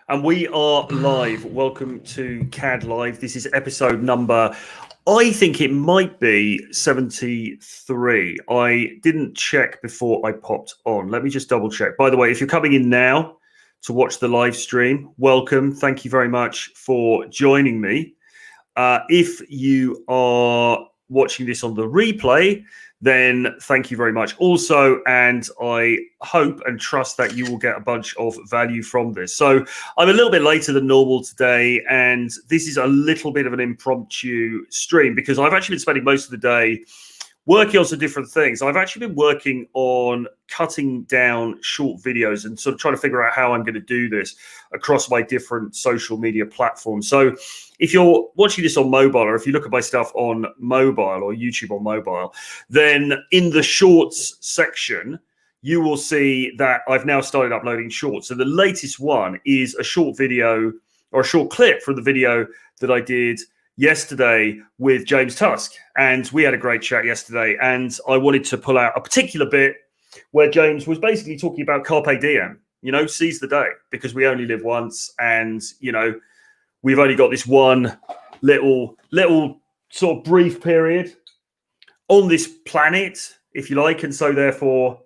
And we are live. Welcome to CAD Live. This is episode number, I think it might be 73. I didn't check before I popped on. Let me just double check. By the way, if you're coming in now to watch the live stream, welcome. Thank you very much for joining me. If you are watching this on the replay, then thank you very much also, and I hope and trust that you will get a bunch of value from this. So I'm a little bit later than normal today, and this is a little bit of an impromptu stream because I've actually been spending most of the day working on some different things. I've actually been working on cutting down short videos and sort of trying to figure out how I'm going to do this across my different social media platforms. So if you're watching this on mobile, or if you look at my stuff on mobile or YouTube on mobile, then in the shorts section, you will see that I've now started uploading shorts. So the latest one is a short video or a short clip from the video that I did yesterday with James Tusk, and we had a great chat yesterday, and I wanted to pull out a particular bit where James was basically talking about Carpe Diem, seize the day, because we only live once, and we've only got this one little sort of brief period on this planet, if you like, and so therefore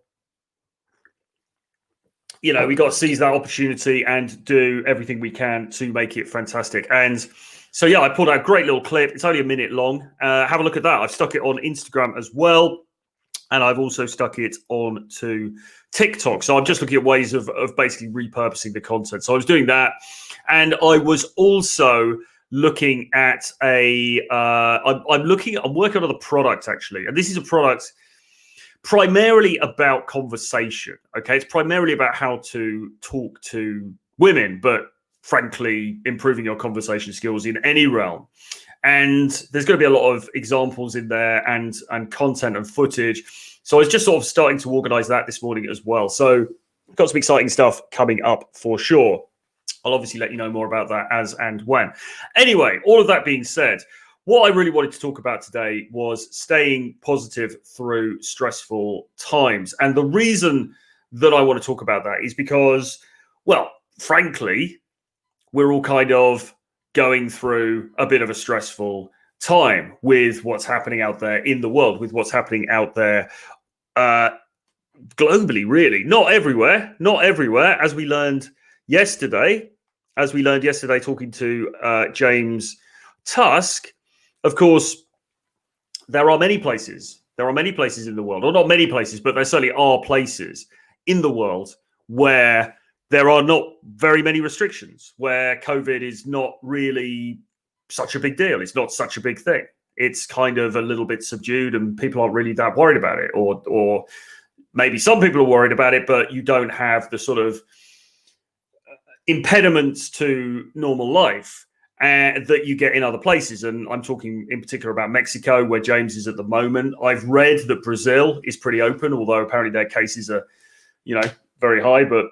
we got to seize that opportunity and do everything we can to make it fantastic. And so, yeah, I pulled out a great little clip. It's only a minute long. Have a look at that. I've stuck it on Instagram as well. And I've also stuck it on to TikTok. So I'm just looking at ways of basically repurposing the content. So I was doing that. And I was also looking at I'm working on a product, actually. And this is a product primarily about conversation. Okay. It's primarily about how to talk to women, but frankly, improving your conversation skills in any realm. And there's going to be a lot of examples in there and content and footage. So I was just sort of starting to organize that this morning as well. So got some exciting stuff coming up for sure. I'll obviously let you know more about that as and when. Anyway, all of that being said, what I really wanted to talk about today was staying positive through stressful times. And the reason that I want to talk about that is because, well, frankly, we're all kind of going through a bit of a stressful time with what's happening out there in the world, with what's happening out there globally, really. Not everywhere, as we learned yesterday talking to James Tusk. Of course, there are many places in the world, or not many places, but there certainly are places in the world where there are not very many restrictions, where COVID is not really such a big deal. It's not such a big thing. It's kind of a little bit subdued and people aren't really that worried about it. Or maybe some people are worried about it, but you don't have the sort of impediments to normal life that you get in other places. And I'm talking in particular about Mexico, where James is at the moment. I've read that Brazil is pretty open, although apparently their cases are, very high, but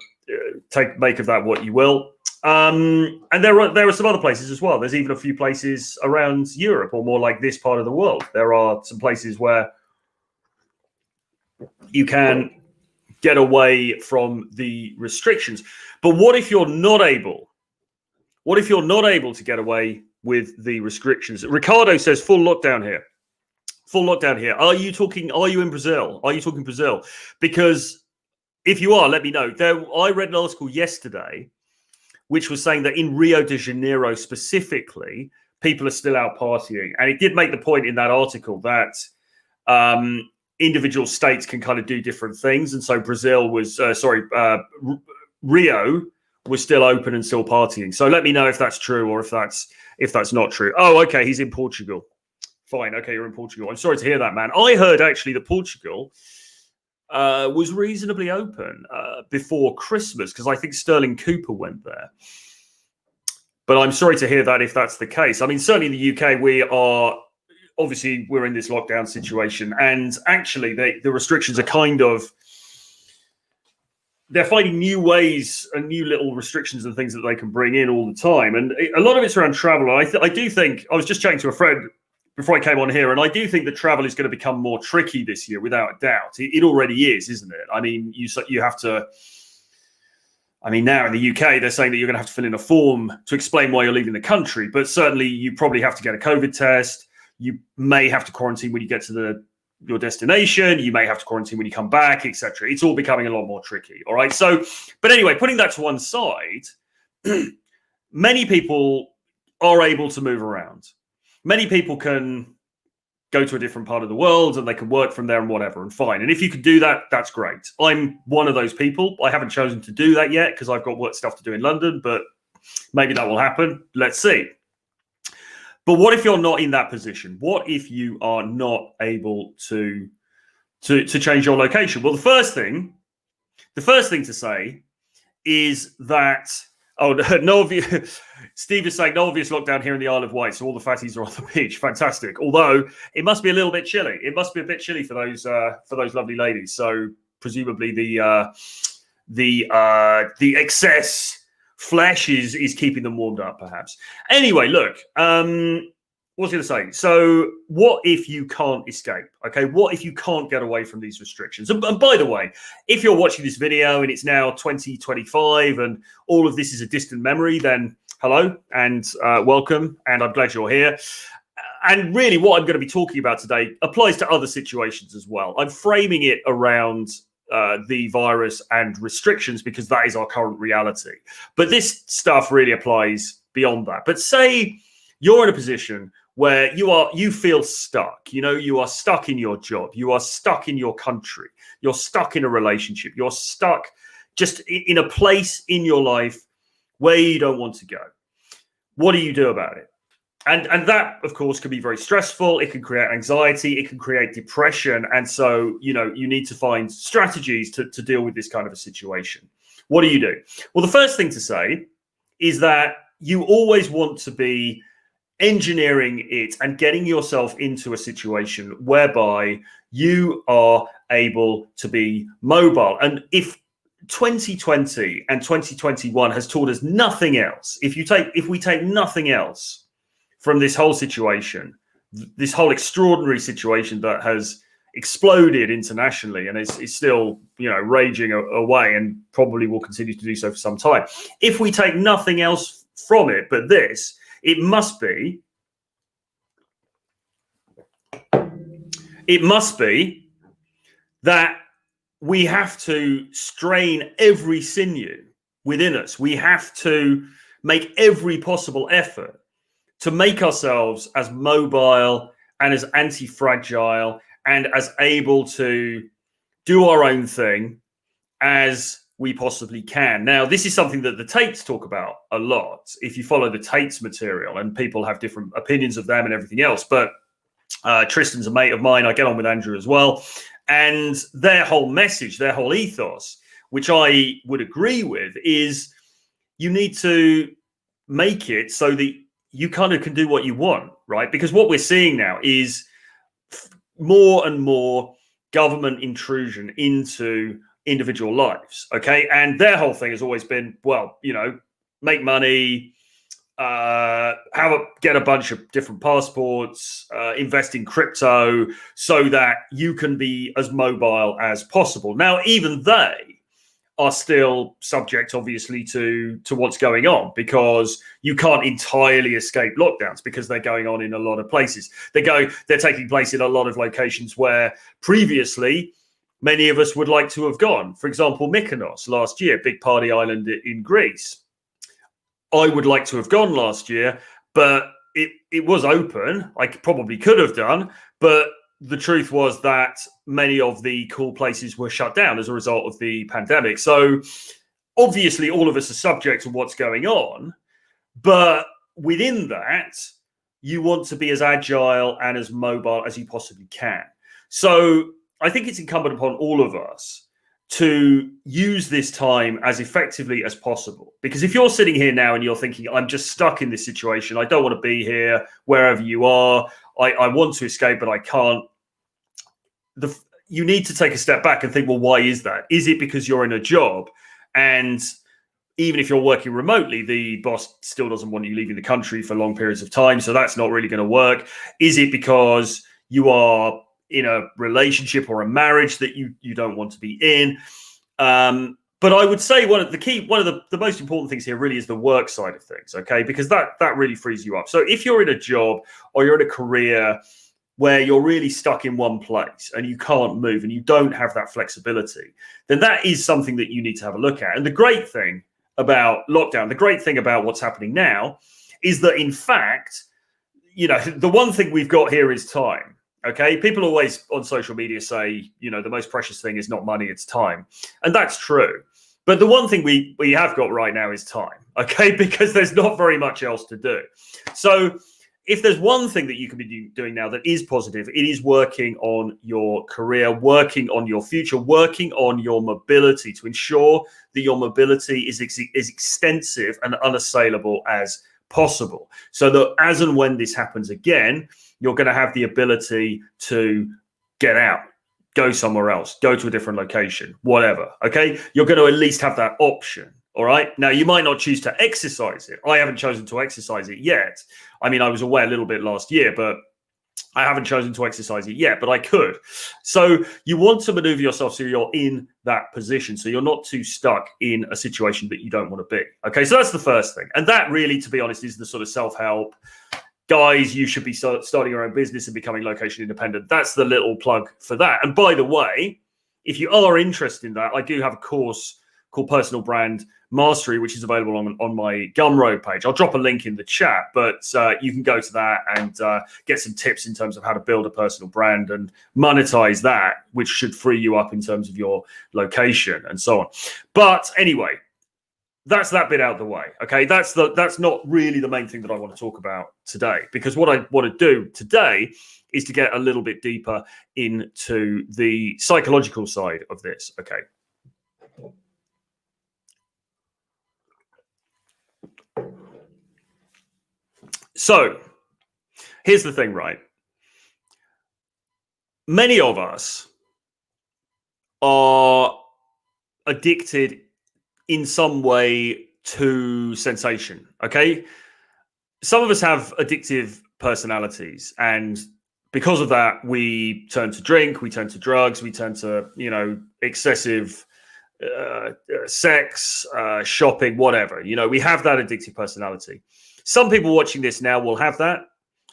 make of that what you will. And there are some other places as well. There's even a few places around Europe, or more like this part of the world. There are some places where you can get away from the restrictions. But what if you're not able? What if you're not able to get away with the restrictions? Ricardo says full lockdown here. Full lockdown here. Are you in Brazil? Are you talking Brazil? Because if you are, let me know. I read an article yesterday which was saying that in Rio de Janeiro specifically, people are still out partying. And it did make the point in that article that individual states can kind of do different things. And so Rio was still open and still partying. So let me know if that's true or if that's not true. Oh, okay, he's in Portugal. Fine, okay, you're in Portugal. I'm sorry to hear that, man. I heard actually that Portugal was reasonably open before Christmas, because I think Sterling Cooper went there. But I'm sorry to hear that if that's the case. I mean, certainly in the UK, we're in this lockdown situation, and actually the restrictions are they're finding new ways and new little restrictions and things that they can bring in all the time. And a lot of it's around travel. And I do think, I was just chatting to a friend before I came on here, and I do think that travel is going to become more tricky this year, without a doubt. It already is, isn't it? I mean, you have to I mean, now in the UK, they're saying that you're going to have to fill in a form to explain why you're leaving the country. But certainly you probably have to get a COVID test. You may have to quarantine when you get to your destination. You may have to quarantine when you come back, etc. It's all becoming a lot more tricky. All right. So, but anyway, putting that to one side, many people are able to move around. Many people can go to a different part of the world and they can work from there and whatever, and fine. And if you could do that, that's great. I'm one of those people. I haven't chosen to do that yet because I've got work stuff to do in London, but maybe that will happen. Let's see. But what if you're not in that position? What if you are not able to change your location? Well, the first thing to say is that, no obvious, Steve is saying no obvious lockdown here in the Isle of Wight, so all the fatties are on the beach. Fantastic. Although it must be a little bit chilly. It must be a bit chilly for those lovely ladies. So presumably the excess flesh is keeping them warmed up, perhaps. Anyway, look, what was I going to say? So what if you can't escape? Okay, what if you can't get away from these restrictions? And by the way, if you're watching this video and it's now 2025 and all of this is a distant memory, then hello and welcome, and I'm glad you're here. And really what I'm going to be talking about today applies to other situations as well. I'm framing it around the virus and restrictions because that is our current reality. But this stuff really applies beyond that. But say you're in a position where you feel stuck. You are stuck in your job. You are stuck in your country. You're stuck in a relationship. You're stuck just in a place in your life where you don't want to go. What do you do about it? And that, of course, can be very stressful. It can create anxiety. It can create depression. And so, you need to find strategies to deal with this kind of a situation. What do you do? Well, the first thing to say is that you always want to be engineering it and getting yourself into a situation whereby you are able to be mobile. And if 2020 and 2021 has taught us nothing else, if we take nothing else from this whole situation, this whole extraordinary situation that has exploded internationally and is still, raging away and probably will continue to do so for some time. If we take nothing else from it but this, it must be that we have to strain every sinew within us. We have to make every possible effort to make ourselves as mobile and as anti-fragile and as able to do our own thing as we possibly can. Now, this is something that the Tates talk about a lot. If you follow the Tates material, and people have different opinions of them and everything else, but Tristan's a mate of mine. I get on with Andrew as well. And their whole message, their whole ethos, which I would agree with, is you need to make it so that you kind of can do what you want, right? Because what we're seeing now is more and more government intrusion into individual lives, okay? And their whole thing has always been, well, make money, get a bunch of different passports, invest in crypto so that you can be as mobile as possible. Now, even they are still subject, obviously, to what's going on, because you can't entirely escape lockdowns because they're going on in a lot of places. They're taking place in a lot of locations where previously many of us would like to have gone. For example, Mykonos last year, big party island in Greece. I would like to have gone last year, but it was open. I probably could have done, but the truth was that many of the cool places were shut down as a result of the pandemic. So obviously all of us are subject to what's going on, but within that, you want to be as agile and as mobile as you possibly can. So I think it's incumbent upon all of us to use this time as effectively as possible. Because if you're sitting here now and you're thinking, I'm just stuck in this situation, I don't want to be here, wherever you are, I want to escape, but I can't. You need to take a step back and think, well, why is that? Is it because you're in a job and even if you're working remotely, the boss still doesn't want you leaving the country for long periods of time, so that's not really going to work? Is it because you are in a relationship or a marriage that you don't want to be in? But I would say one of the most important things here really is the work side of things, okay? Because that really frees you up. So if you're in a job or you're in a career where you're really stuck in one place and you can't move and you don't have that flexibility, then that is something that you need to have a look at. And the great thing about lockdown, the great thing about what's happening now is that, in fact, the one thing we've got here is time. Okay, people always on social media say, the most precious thing is not money, it's time. And that's true. But the one thing we have got right now is time, okay, because there's not very much else to do. So if there's one thing that you can be doing now that is positive, it is working on your career, working on your future, working on your mobility to ensure that your mobility is extensive and unassailable as possible. So that as and when this happens again, you're going to have the ability to get out, go somewhere else, go to a different location, whatever. Okay. You're going to at least have that option. All right. Now, you might not choose to exercise it. I haven't chosen to exercise it yet. I mean, I was away a little bit last year, but I haven't chosen to exercise it yet, but I could. So you want to maneuver yourself so you're in that position, so you're not too stuck in a situation that you don't want to be. Okay. So that's the first thing. And that really, to be honest, is the sort of self-help. Guys, you should be starting your own business and becoming location independent. That's the little plug for that. And by the way, if you are interested in that, I do have a course called Personal Brand Mastery, which is available on my Gumroad page. I'll drop a link in the chat, but you can go to that and get some tips in terms of how to build a personal brand and monetize that, which should free you up in terms of your location and so on. But anyway, that's that bit out of the way. Okay, that's not really the main thing that I want to talk about today, because what I want to do today is to get a little bit deeper into the psychological side of this. Okay. So here's the thing, right? Many of us are addicted in some way to sensation. Okay. Some of us have addictive personalities, and because of that, we turn to drink, we turn to drugs, we turn to, excessive sex, shopping, whatever. We have that addictive personality. Some people watching this now will have that.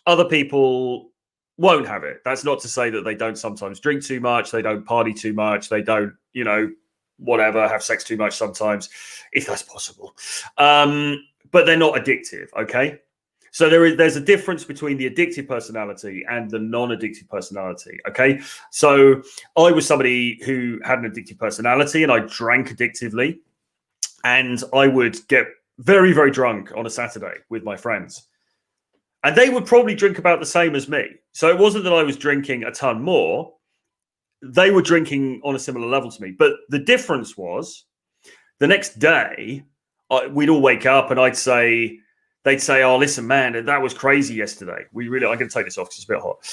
Other people won't have it. That's not to say that they don't sometimes drink too much, they don't party too much, they don't, whatever, have sex too much sometimes, if that's possible. But they're not addictive, okay? So there's a difference between the addictive personality and the non-addictive personality, okay? So I was somebody who had an addictive personality, and I drank addictively, and I would get very, very drunk on a Saturday with my friends. And they would probably drink about the same as me. So it wasn't that I was drinking a ton more. They were drinking on a similar level to me. But the difference was the next day, we'd all wake up and they'd say, oh, listen, man, that was crazy yesterday. I'm going to take this off because it's a bit hot.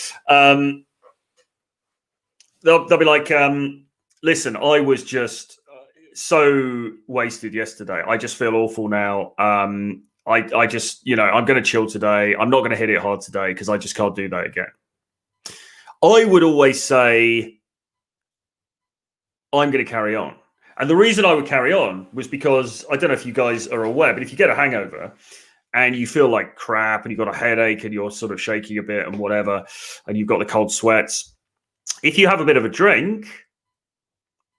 They'll be like, listen, I was just so wasted yesterday. I just feel awful now. I just, I'm going to chill today. I'm not going to hit it hard today because I just can't do that again. I would always say, I'm going to carry on. And the reason I would carry on was because, I don't know if you guys are aware, but if you get a hangover and you feel like crap and you've got a headache and you're sort of shaking a bit and whatever, and you've got the cold sweats, if you have a bit of a drink,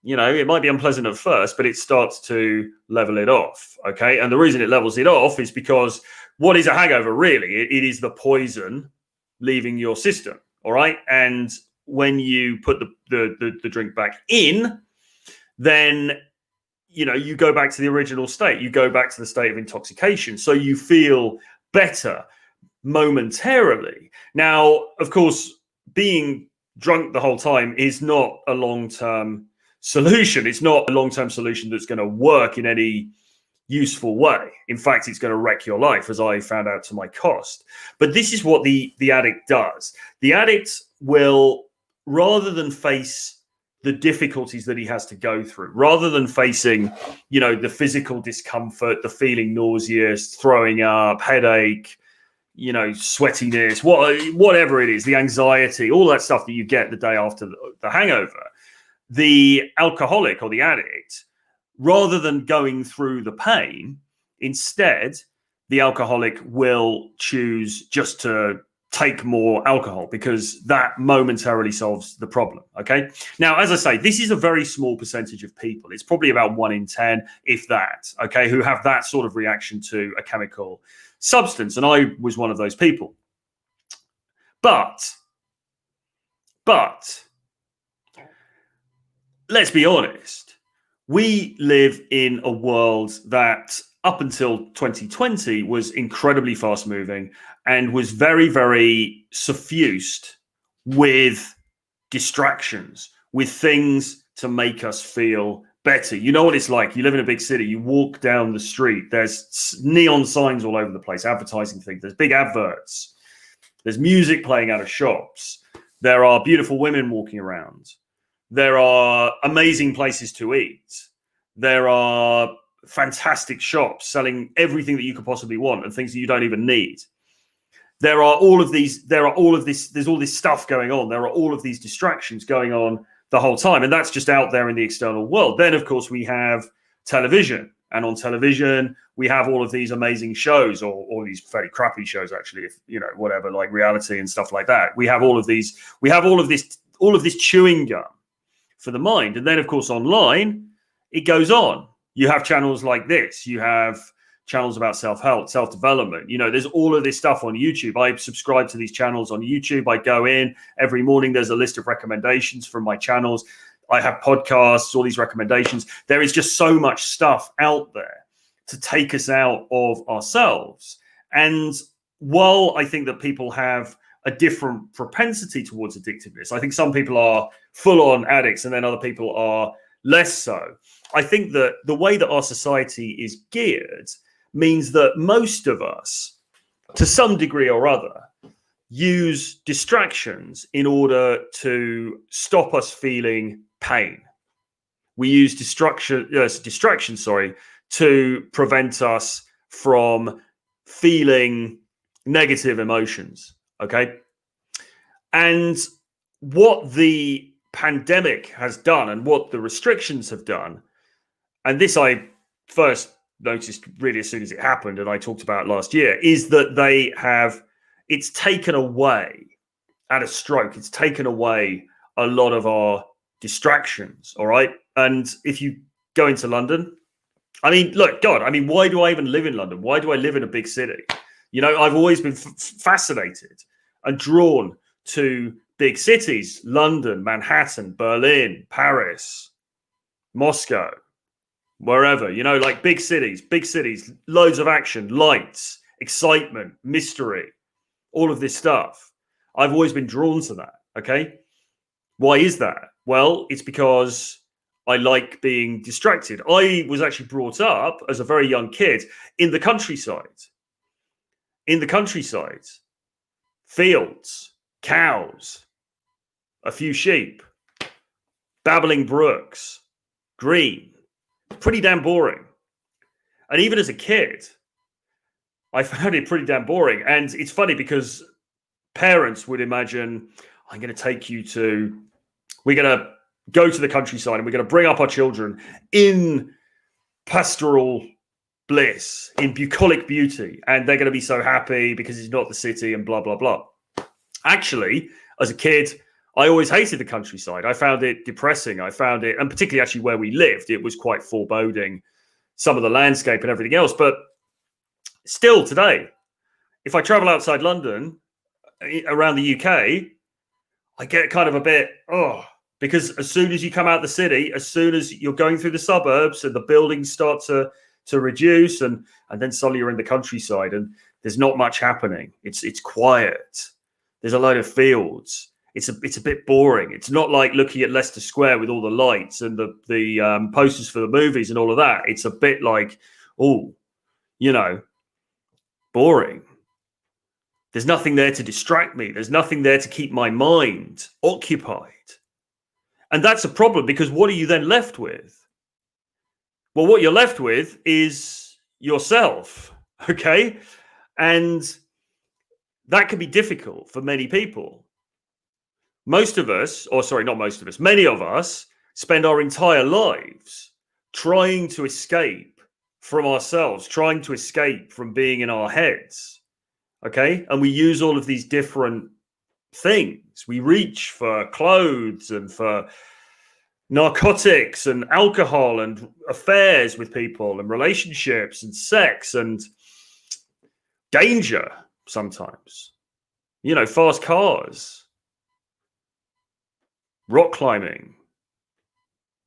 it might be unpleasant at first, but it starts to level it off. Okay. And the reason it levels it off is because what is a hangover really? It is the poison leaving your system. All right. And when you put the drink back in, then, you go back to the original state. You go back to the state of intoxication. So you feel better momentarily. Now, of course, being drunk the whole time is not a long-term solution. It's not a long-term solution that's going to work in any useful way. In fact, it's going to wreck your life, as I found out to my cost. But this is what the addict does. The addict will, rather than face the difficulties that he has to go through, rather than facing, the physical discomfort, the feeling nauseous, throwing up, headache, sweatiness, whatever it is, the anxiety, all that stuff that you get the day after the hangover, the alcoholic or the addict rather than going through the pain, instead, the alcoholic will choose just to take more alcohol because that momentarily solves the problem. Okay. Now, as I say, this is a very small percentage of people. It's probably about 1 in 10, if that, okay, who have that sort of reaction to a chemical substance. And I was one of those people. But let's be honest. We live in a world that up until 2020 was incredibly fast moving and was very, very suffused with distractions, with things to make us feel better. You know what it's like. You live in a big city, you walk down the street, there's neon signs all over the place, advertising things, there's big adverts, there's music playing out of shops, there are beautiful women walking around. There are amazing places to eat. There are fantastic shops selling everything that you could possibly want and things that you don't even need. There's all this stuff going on. There are all of these distractions going on the whole time. And that's just out there in the external world. Then, of course, we have television. And on television, we have all of these amazing shows, or these fairly crappy shows, actually, if you know, whatever, like reality and stuff like that. We have all of this chewing gum for the mind. And then, of course, online, it goes on. You have channels like this. You have channels about self-help, self-development. You know, there's all of this stuff on YouTube. I subscribe to these channels on YouTube. I go in every morning. There's a list of recommendations from my channels. I have podcasts, all these recommendations. There is just so much stuff out there to take us out of ourselves. And while I think that people have a different propensity towards addictiveness, I think some people are full-on addicts and then other people are less so. I think that the way that our society is geared means that most of us, to some degree or other, use distractions in order to stop us feeling pain. We use distraction, to prevent us from feeling negative emotions. Okay. And what the pandemic has done and what the restrictions have done, and this I first noticed really as soon as it happened, and I talked about last year, is that it's taken away at a stroke. It's taken away a lot of our distractions. All right. And if you go into London, I mean, look, God, I mean, why do I even live in London? Why do I live in a big city? You know, I've always been fascinated and drawn to big cities: London, Manhattan, Berlin, Paris, Moscow, wherever, you know, like big cities, loads of action, lights, excitement, mystery, all of this stuff. I've always been drawn to that. Okay. Why is that? Well, it's because I like being distracted. I was actually brought up as a very young kid in the countryside. Fields, cows, a few sheep, babbling brooks, green. Pretty damn boring. And even as a kid, I found it pretty damn boring. And it's funny because parents would imagine, we're going to go to the countryside and we're going to bring up our children in pastoral bliss, in bucolic beauty, and they're going to be so happy because it's not the city and blah, blah, blah. Actually, as a kid, I always hated the countryside. I found it depressing. I found it, and particularly actually where we lived, it was quite foreboding, some of the landscape and everything else. But still today, if I travel outside London, around the UK, I get kind of a bit, because as soon as you come out the city, as soon as you're going through the suburbs and the buildings start to reduce, and then suddenly you're in the countryside and there's not much happening. It's quiet. There's a load of fields. It's a bit boring. It's not like looking at Leicester Square with all the lights and the posters for the movies and all of that. It's a bit like, boring. There's nothing there to distract me. There's nothing there to keep my mind occupied. And that's a problem, because what are you then left with? Well, what you're left with is yourself, okay? And that can be difficult for many people. Many of us spend our entire lives trying to escape from ourselves, trying to escape from being in our heads. Okay. And we use all of these different things. We reach for clothes and for narcotics and alcohol and affairs with people and relationships and sex and danger sometimes. Fast cars, rock climbing,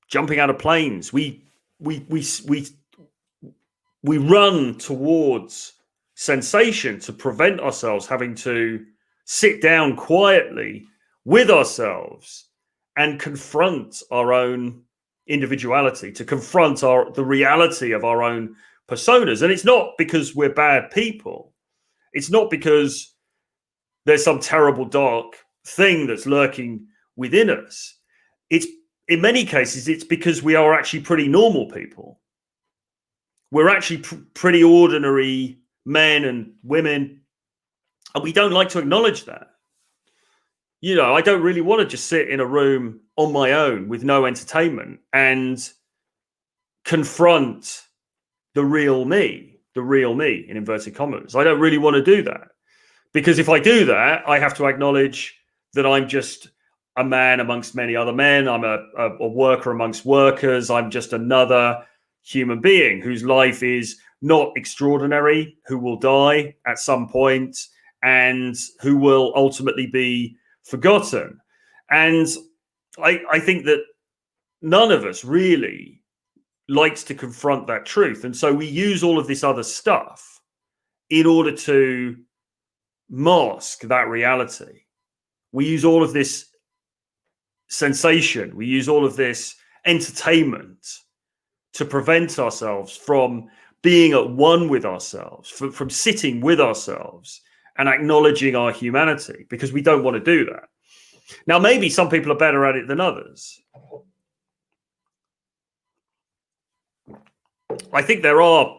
jumping out of planes. We run towards sensation to prevent ourselves having to sit down quietly with ourselves and confront our own individuality, to confront the reality of our own personas. And it's not because we're bad people. It's not because there's some terrible dark thing that's lurking within us. It's, in many cases, it's because we are actually pretty normal people. We're actually pretty ordinary men and women, and we don't like to acknowledge that. I don't really want to just sit in a room on my own with no entertainment and confront the real me in inverted commas. I don't really want to do that, because if I do that, I have to acknowledge that I'm just a man amongst many other men. I'm a worker amongst workers. I'm just another human being whose life is not extraordinary, who will die at some point and who will ultimately be forgotten. And I think that none of us really likes to confront that truth. And so we use all of this other stuff in order to mask that reality. We use all of this sensation. We use all of this entertainment to prevent ourselves from being at one with ourselves, from sitting with ourselves and acknowledging our humanity, because we don't want to do that. Now, maybe some people are better at it than others. I think there are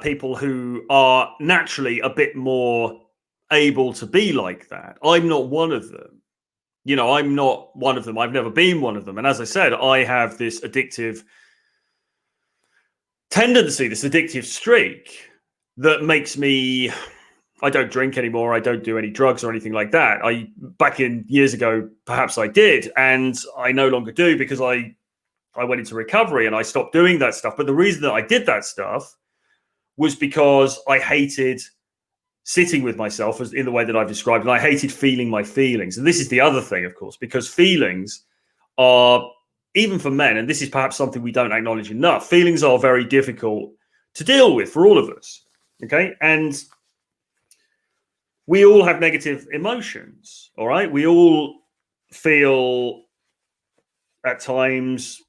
people who are naturally a bit more able to be like that. I'm not one of them. I'm not one of them. I've never been one of them. And as I said, I have this addictive tendency, this addictive streak that makes me, I don't drink anymore. I don't do any drugs or anything like that. Back in years ago, perhaps I did, and I no longer do, because I went into recovery and I stopped doing that stuff. But the reason that I did that stuff was because I hated sitting with myself in the way that I've described, and I hated feeling my feelings. And this is the other thing, of course, because feelings are, even for men, and this is perhaps something we don't acknowledge enough, feelings are very difficult to deal with for all of us. Okay. And we all have negative emotions. All right. We all feel at times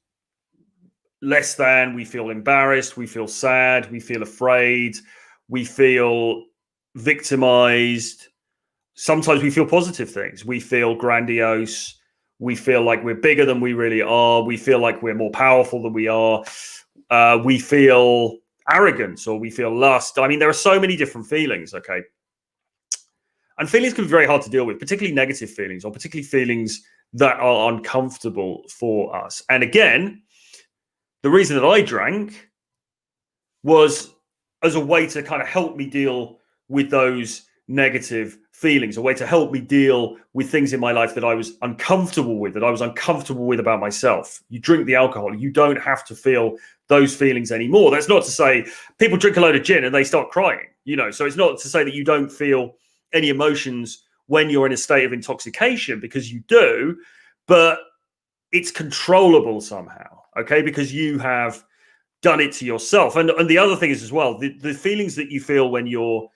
less than, we feel embarrassed, we feel sad, we feel afraid, we feel victimized. Sometimes we feel positive things. We feel grandiose. We feel like we're bigger than we really are. We feel like we're more powerful than we are. We feel arrogance, or we feel lust. I mean, there are so many different feelings, okay? And feelings can be very hard to deal with, particularly negative feelings, or particularly feelings that are uncomfortable for us. And again, the reason that I drank was as a way to kind of help me deal with those negative feelings, a way to help me deal with things in my life that I was uncomfortable with, about myself. You drink the alcohol, you don't have to feel those feelings anymore. That's not to say people drink a load of gin and they start crying, so it's not to say that you don't feel any emotions when you're in a state of intoxication, because you do, but it's controllable somehow, okay? Because you have done it to yourself. And the other thing is as well, the feelings that you feel when you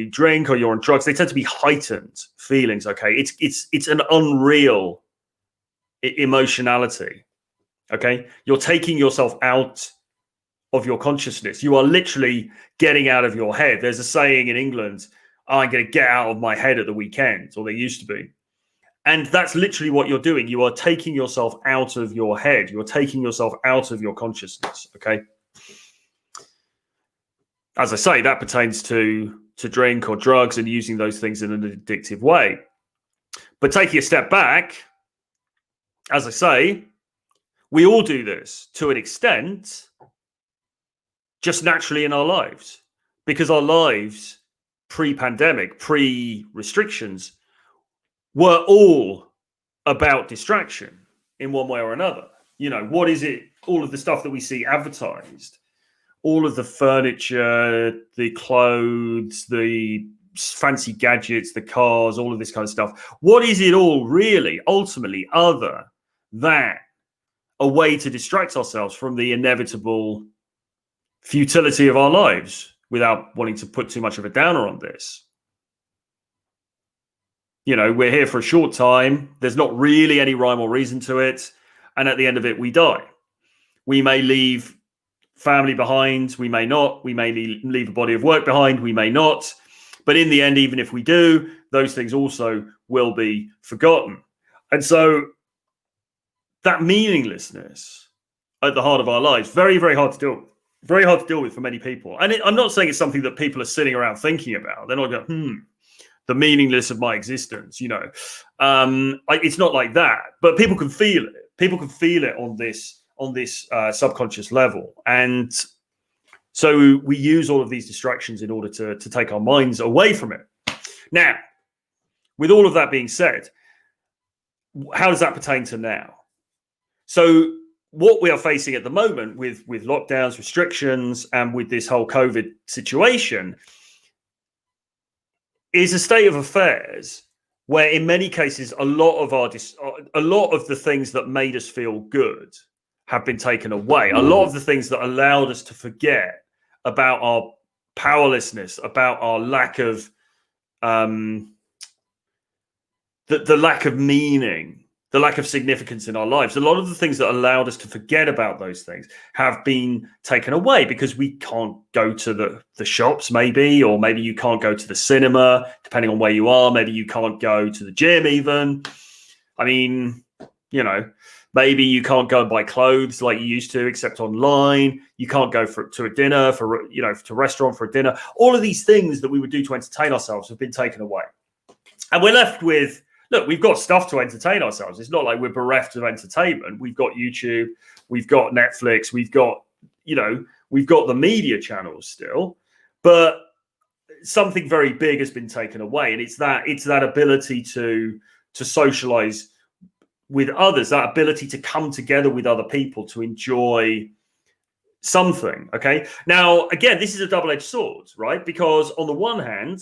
drink or you're on drugs, they tend to be heightened feelings, okay? It's an unreal emotionality, okay? You're taking yourself out of your consciousness. You are literally getting out of your head. There's a saying in England, I'm going to get out of my head at the weekend, or they used to be. And that's literally what you're doing. You are taking yourself out of your head. You're taking yourself out of your consciousness, okay? As I say, that pertains to drink or drugs and using those things in an addictive way. But taking a step back, as I say, We all do this to an extent, just naturally in our lives, because our lives pre-pandemic, pre-restrictions, were all about distraction in one way or another. You know, what is it? All of the stuff that we see advertised, all of the furniture, the clothes, the fancy gadgets, the cars, all of this kind of stuff. What is it all really, ultimately, other than a way to distract ourselves from the inevitable futility of our lives, without wanting to put too much of a downer on this? You know, we're here for a short time. There's not really any rhyme or reason to it. And at the end of it, we die. We may leave family behind. We may not. We may leave a body of work behind. We may not. But in the end, even if we do, those things also will be forgotten. And so that meaninglessness at the heart of our lives, very, very hard to deal with. Very hard to deal with for many people. And I'm not saying it's something that people are sitting around thinking about. They're not going, the meaninglessness of my existence, you know. It's not like that. But people can feel it. People can feel it on this subconscious level. And so we use all of these distractions in order to take our minds away from it. Now, with all of that being said, how does that pertain to now? So what we are facing at the moment with lockdowns, restrictions, and with this whole COVID situation is a state of affairs where, in many cases, a lot of the things that made us feel good have been taken away. A lot of the things that allowed us to forget about our powerlessness, about our lack of the lack of meaning, the lack of significance in our lives. A lot of the things that allowed us to forget about those things have been taken away because we can't go to the shops, maybe, or maybe you can't go to the cinema, depending on where you are. Maybe you can't go to the gym even. I mean, you know, maybe you can't go and buy clothes like you used to, except online. You can't go to a dinner, to a restaurant for a dinner. All of these things that we would do to entertain ourselves have been taken away. And we're left with, look, we've got stuff to entertain ourselves. It's not like we're bereft of entertainment. We've got YouTube, we've got Netflix, we've got the media channels still, but something very big has been taken away. And it's that ability to socialize with others, that ability to come together with other people to enjoy something. Okay. Now, again, this is a double-edged sword, right? Because on the one hand,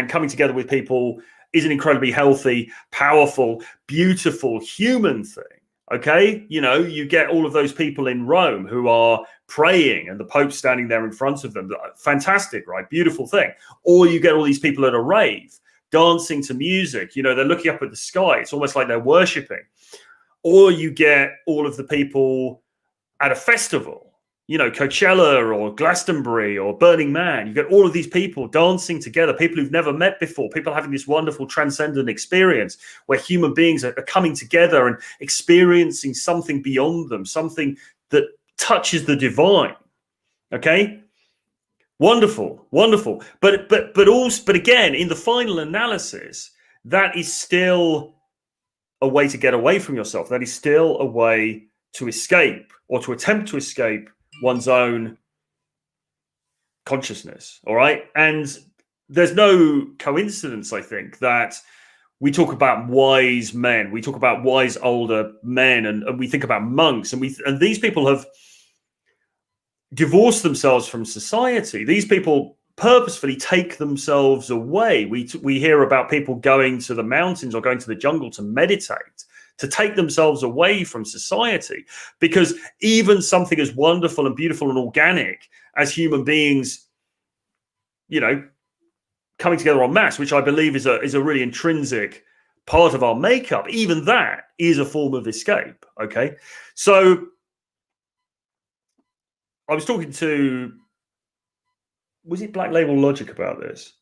coming together with people is an incredibly healthy, powerful, beautiful human thing. Okay. You know, you get all of those people in Rome who are praying and the Pope's standing there in front of them. Fantastic, right? Beautiful thing. Or you get all these people at a rave dancing to music. You know, they're looking up at the sky. It's almost like they're worshiping. Or you get all of the people at a festival, you know, Coachella or Glastonbury or Burning Man. You get all of these people dancing together, people who've never met before, people having this wonderful transcendent experience where human beings are coming together and experiencing something beyond them, something that touches the divine. Okay? Wonderful, wonderful. But again, in the final analysis, that is still a way to get away from yourself. That is still a way to escape or to attempt to escape one's own consciousness. All right. And there's no coincidence, I think, that we talk about wise men, we talk about wise older men, and we think about monks, and these people have divorced themselves from society. These people purposefully take themselves away. We hear about people going to the mountains or going to the jungle to meditate, to take themselves away from society, because even something as wonderful and beautiful and organic as human beings, you know, coming together en masse, which I believe is a really intrinsic part of our makeup, even that is a form of escape. Okay. So I was talking to, was it Black Label Logic about this?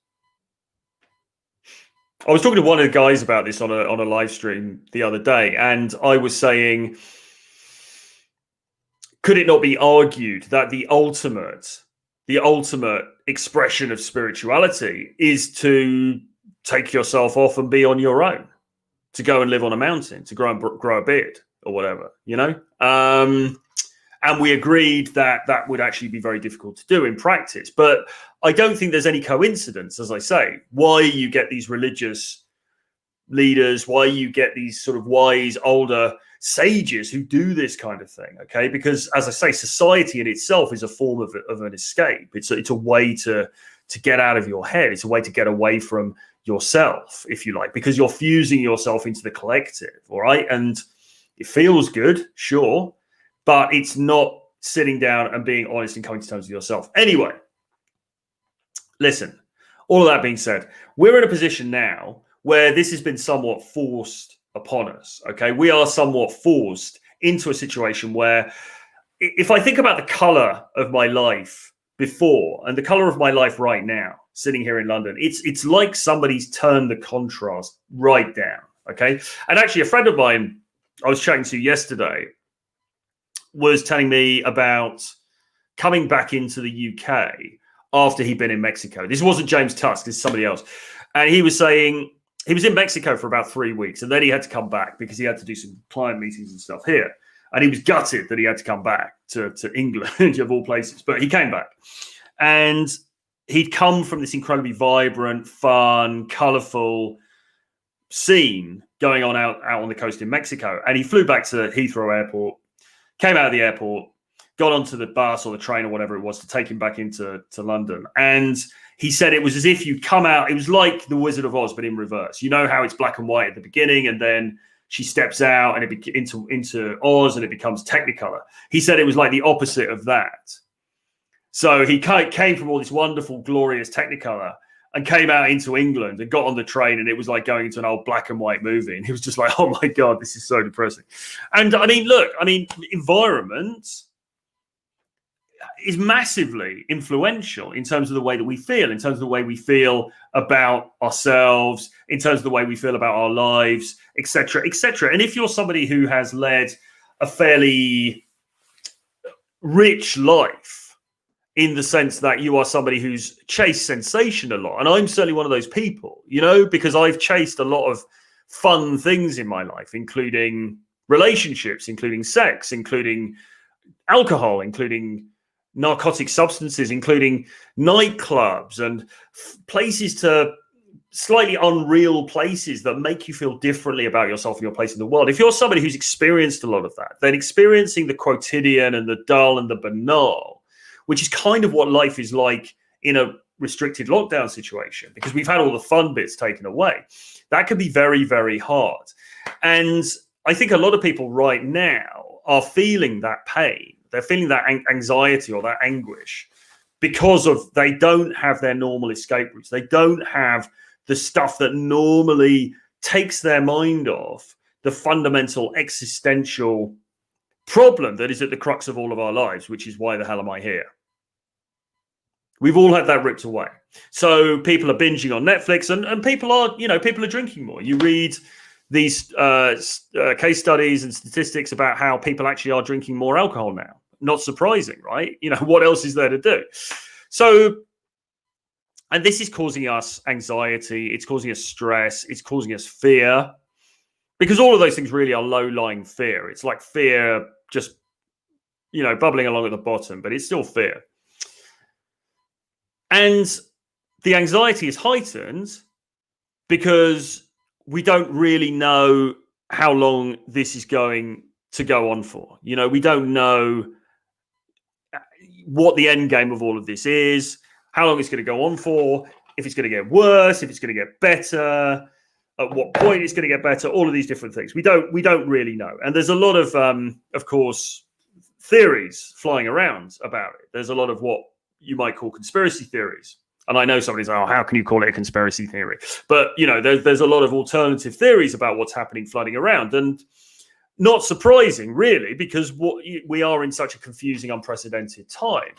I was talking to one of the guys about this on a live stream the other day, and I was saying, could it not be argued that the ultimate expression of spirituality is to take yourself off and be on your own, to go and live on a mountain, to grow a beard? or whatever, and we agreed that that would actually be very difficult to do in practice. But I don't think there's any coincidence, as I say, why you get these religious leaders, why you get these sort of wise older sages who do this kind of thing. Okay, because as I say, society in itself is a form of an escape. It's a way to get out of your head. It's a way to get away from yourself, if you like, because you're fusing yourself into the collective. All right, and it feels good, sure, but it's not sitting down and being honest and coming to terms with yourself. Anyway, listen, all of that being said, we're in a position now where this has been somewhat forced upon us, okay? We are somewhat forced into a situation where, if I think about the color of my life before and the color of my life right now, sitting here in London, it's like somebody's turned the contrast right down, okay? And actually, a friend of mine I was chatting to yesterday was telling me about coming back into the UK after he'd been in Mexico. This wasn't James Tusk, this is somebody else. And he was saying he was in Mexico for about 3 weeks, and then he had to come back because he had to do some client meetings and stuff here. And he was gutted that he had to come back to England, of all places. But he came back. And he'd come from this incredibly vibrant, fun, colorful scene going on out on the coast in Mexico. And he flew back to Heathrow Airport, came out of the airport, got onto the bus or the train or whatever it was to take him back into London. And he said it was as if you'd come out, it was like the Wizard of Oz, but in reverse. You know how it's black and white at the beginning, and then she steps out and into Oz and it becomes Technicolor. He said it was like the opposite of that. So he came from all this wonderful, glorious Technicolor and came out into England and got on the train, and it was like going into an old black and white movie. And he was just like, oh my God, this is so depressing. And I mean, look, environment is massively influential in terms of the way that we feel, in terms of the way we feel about ourselves, in terms of the way we feel about our lives, etc., etc. And if you're somebody who has led a fairly rich life, in the sense that you are somebody who's chased sensation a lot. And I'm certainly one of those people, because I've chased a lot of fun things in my life, including relationships, including sex, including alcohol, including narcotic substances, including nightclubs and places to slightly unreal places that make you feel differently about yourself and your place in the world. If you're somebody who's experienced a lot of that, then experiencing the quotidian and the dull and the banal, which is kind of what life is like in a restricted lockdown situation, because we've had all the fun bits taken away. That can be very, very hard. And I think a lot of people right now are feeling that pain. They're feeling that anxiety or that anguish because they don't have their normal escape routes. They don't have the stuff that normally takes their mind off the fundamental existential problem that is at the crux of all of our lives, which is why the hell am I here? We've all had that ripped away. So people are binging on Netflix, and people are drinking more. You read these case studies and statistics about how people actually are drinking more alcohol now. Not surprising, right? What else is there to do? So, and this is causing us anxiety. It's causing us stress. It's causing us fear, because all of those things really are low-lying fear. It's like fear just, bubbling along at the bottom, but it's still fear. And the anxiety is heightened because we don't really know how long this is going to go on for. We don't know what the end game of all of this is, how long it's going to go on for, if it's going to get worse, if it's going to get better, at what point it's going to get better, all of these different things. We don't really know. And there's a lot of course, theories flying around about it. There's a lot of what you might call conspiracy theories. And I know somebody's like, oh, how can you call it a conspiracy theory? But, there's a lot of alternative theories about what's happening flooding around. And not surprising, really, because we are in such a confusing, unprecedented time.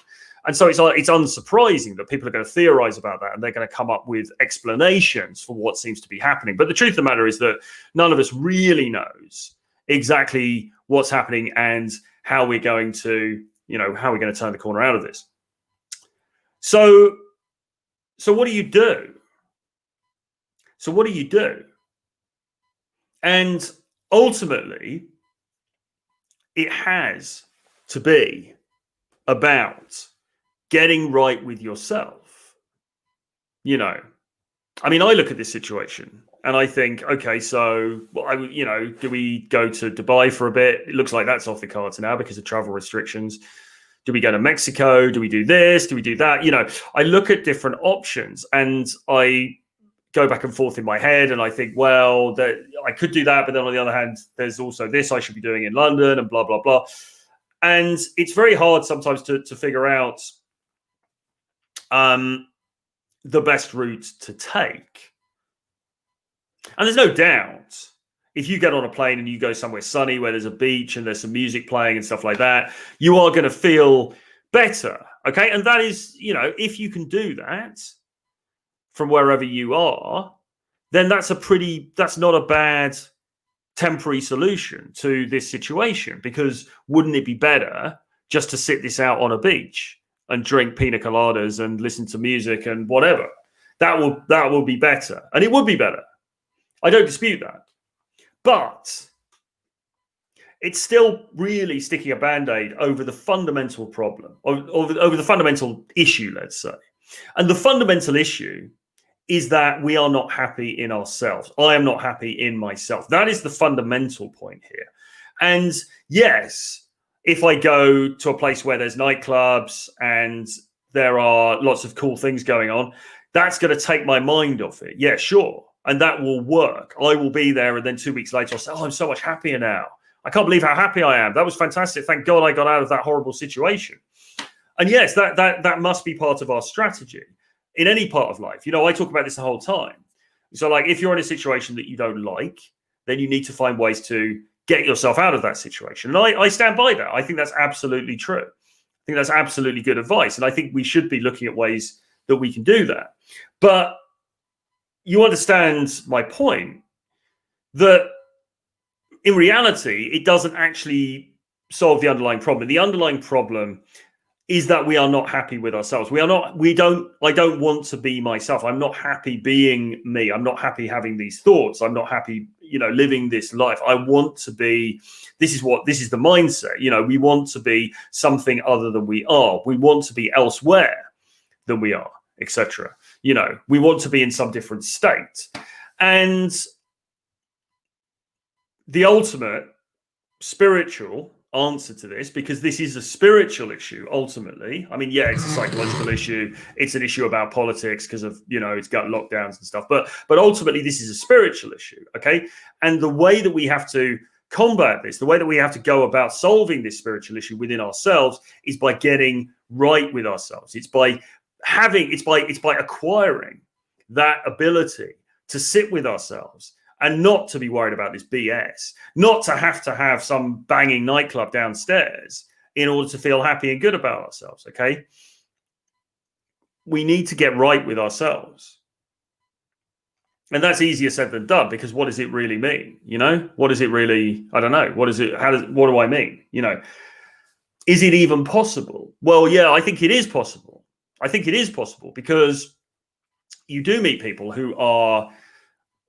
And so it's unsurprising that people are going to theorize about that, and they're going to come up with explanations for what seems to be happening. But the truth of the matter is that none of us really knows exactly what's happening and how we're going to turn the corner out of this. So what do you do? And ultimately, it has to be about getting right with yourself. You know, I mean, I look at this situation and I think, okay, so, do we go to Dubai for a bit? It looks like that's off the cards now because of travel restrictions. Do we go to Mexico? Do we do this? Do we do that? I look at different options and I go back and forth in my head and I think, well, that I could do that, but then on the other hand, there's also this I should be doing in London and blah, blah, blah. And it's very hard sometimes to figure out the best route to take. And there's no doubt, if you get on a plane and you go somewhere sunny where there's a beach and there's some music playing and stuff like that, you are going to feel better. Okay. And that is, if you can do that from wherever you are, then that's not a bad temporary solution to this situation, because wouldn't it be better just to sit this out on a beach and drink pina coladas and listen to music and whatever? That will be better. And it would be better. I don't dispute that. But it's still really sticking a Band-Aid over the fundamental problem, over the fundamental issue, let's say. And the fundamental issue is that we are not happy in ourselves. I am not happy in myself. That is the fundamental point here. And yes, if I go to a place where there's nightclubs and there are lots of cool things going on, that's going to take my mind off it. Yeah, sure. And that will work. I will be there, and then 2 weeks later, I'll say, oh, I'm so much happier now. I can't believe how happy I am. That was fantastic. Thank God I got out of that horrible situation. And yes, that must be part of our strategy in any part of life. I talk about this the whole time. So like, if you're in a situation that you don't like, then you need to find ways to get yourself out of that situation. And I stand by that. I think that's absolutely true. I think that's absolutely good advice. And I think we should be looking at ways that we can do that. But you understand my point that in reality, it doesn't actually solve the underlying problem. The underlying problem is that we are not happy with ourselves. I don't want to be myself. I'm not happy being me. I'm not happy having these thoughts. I'm not happy, living this life. I want to be, this is the mindset. We want to be something other than we are. We want to be elsewhere than we are, etc. We want to be in some different state. And the ultimate spiritual answer to this, because this is a spiritual issue ultimately. I mean, yeah, it's a psychological issue. It's an issue about politics because of, it's got lockdowns and stuff. But ultimately, this is a spiritual issue, okay? And the way that we have to combat this, the way that we have to go about solving this spiritual issue within ourselves is by getting right with ourselves. It's by acquiring that ability to sit with ourselves and not to be worried about this BS, not to have some banging nightclub downstairs in order to feel happy and good about ourselves, okay? We need to get right with ourselves. And that's easier said than done, because what does it really mean? What does it really, I don't know. What do I mean? Is it even possible? Well, yeah, I think it is possible. I think it is possible, because you do meet people who are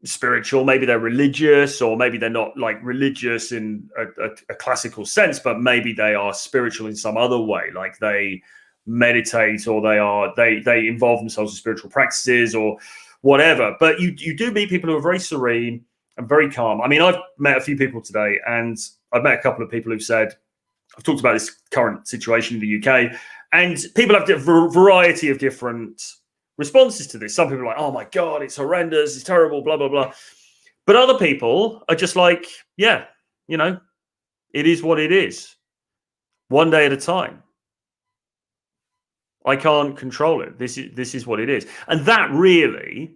spiritual. Maybe they're religious, or maybe they're not like religious in a classical sense, but maybe they are spiritual in some other way, like they meditate, or they involve themselves in spiritual practices or whatever. But you do meet people who are very serene and very calm. I mean, I've met a few people today, and I've met a couple of people who've said, I've talked about this current situation in the UK, and people have a variety of different responses to this. Some people are like, oh my God, it's horrendous, it's terrible, blah, blah, blah. But other people are just like, yeah, it is what it is. One day at a time. I can't control it. This is what it is. And that really,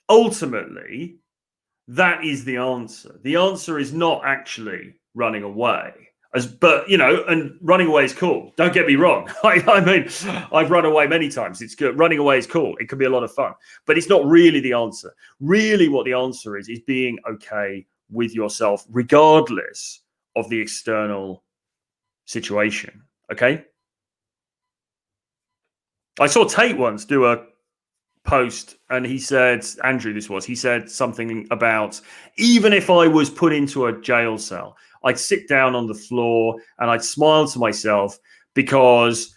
ultimately, that is the answer. The answer is not actually running away. But and running away is cool. Don't get me wrong. I mean, I've run away many times. It's good. Running away is cool. It can be a lot of fun, but it's not really the answer. Really, what the answer is being okay with yourself, regardless of the external situation. Okay. I saw Tate once do a post, and he said, Andrew, he said something about, even if I was put into a jail cell, I'd sit down on the floor and I'd smile to myself because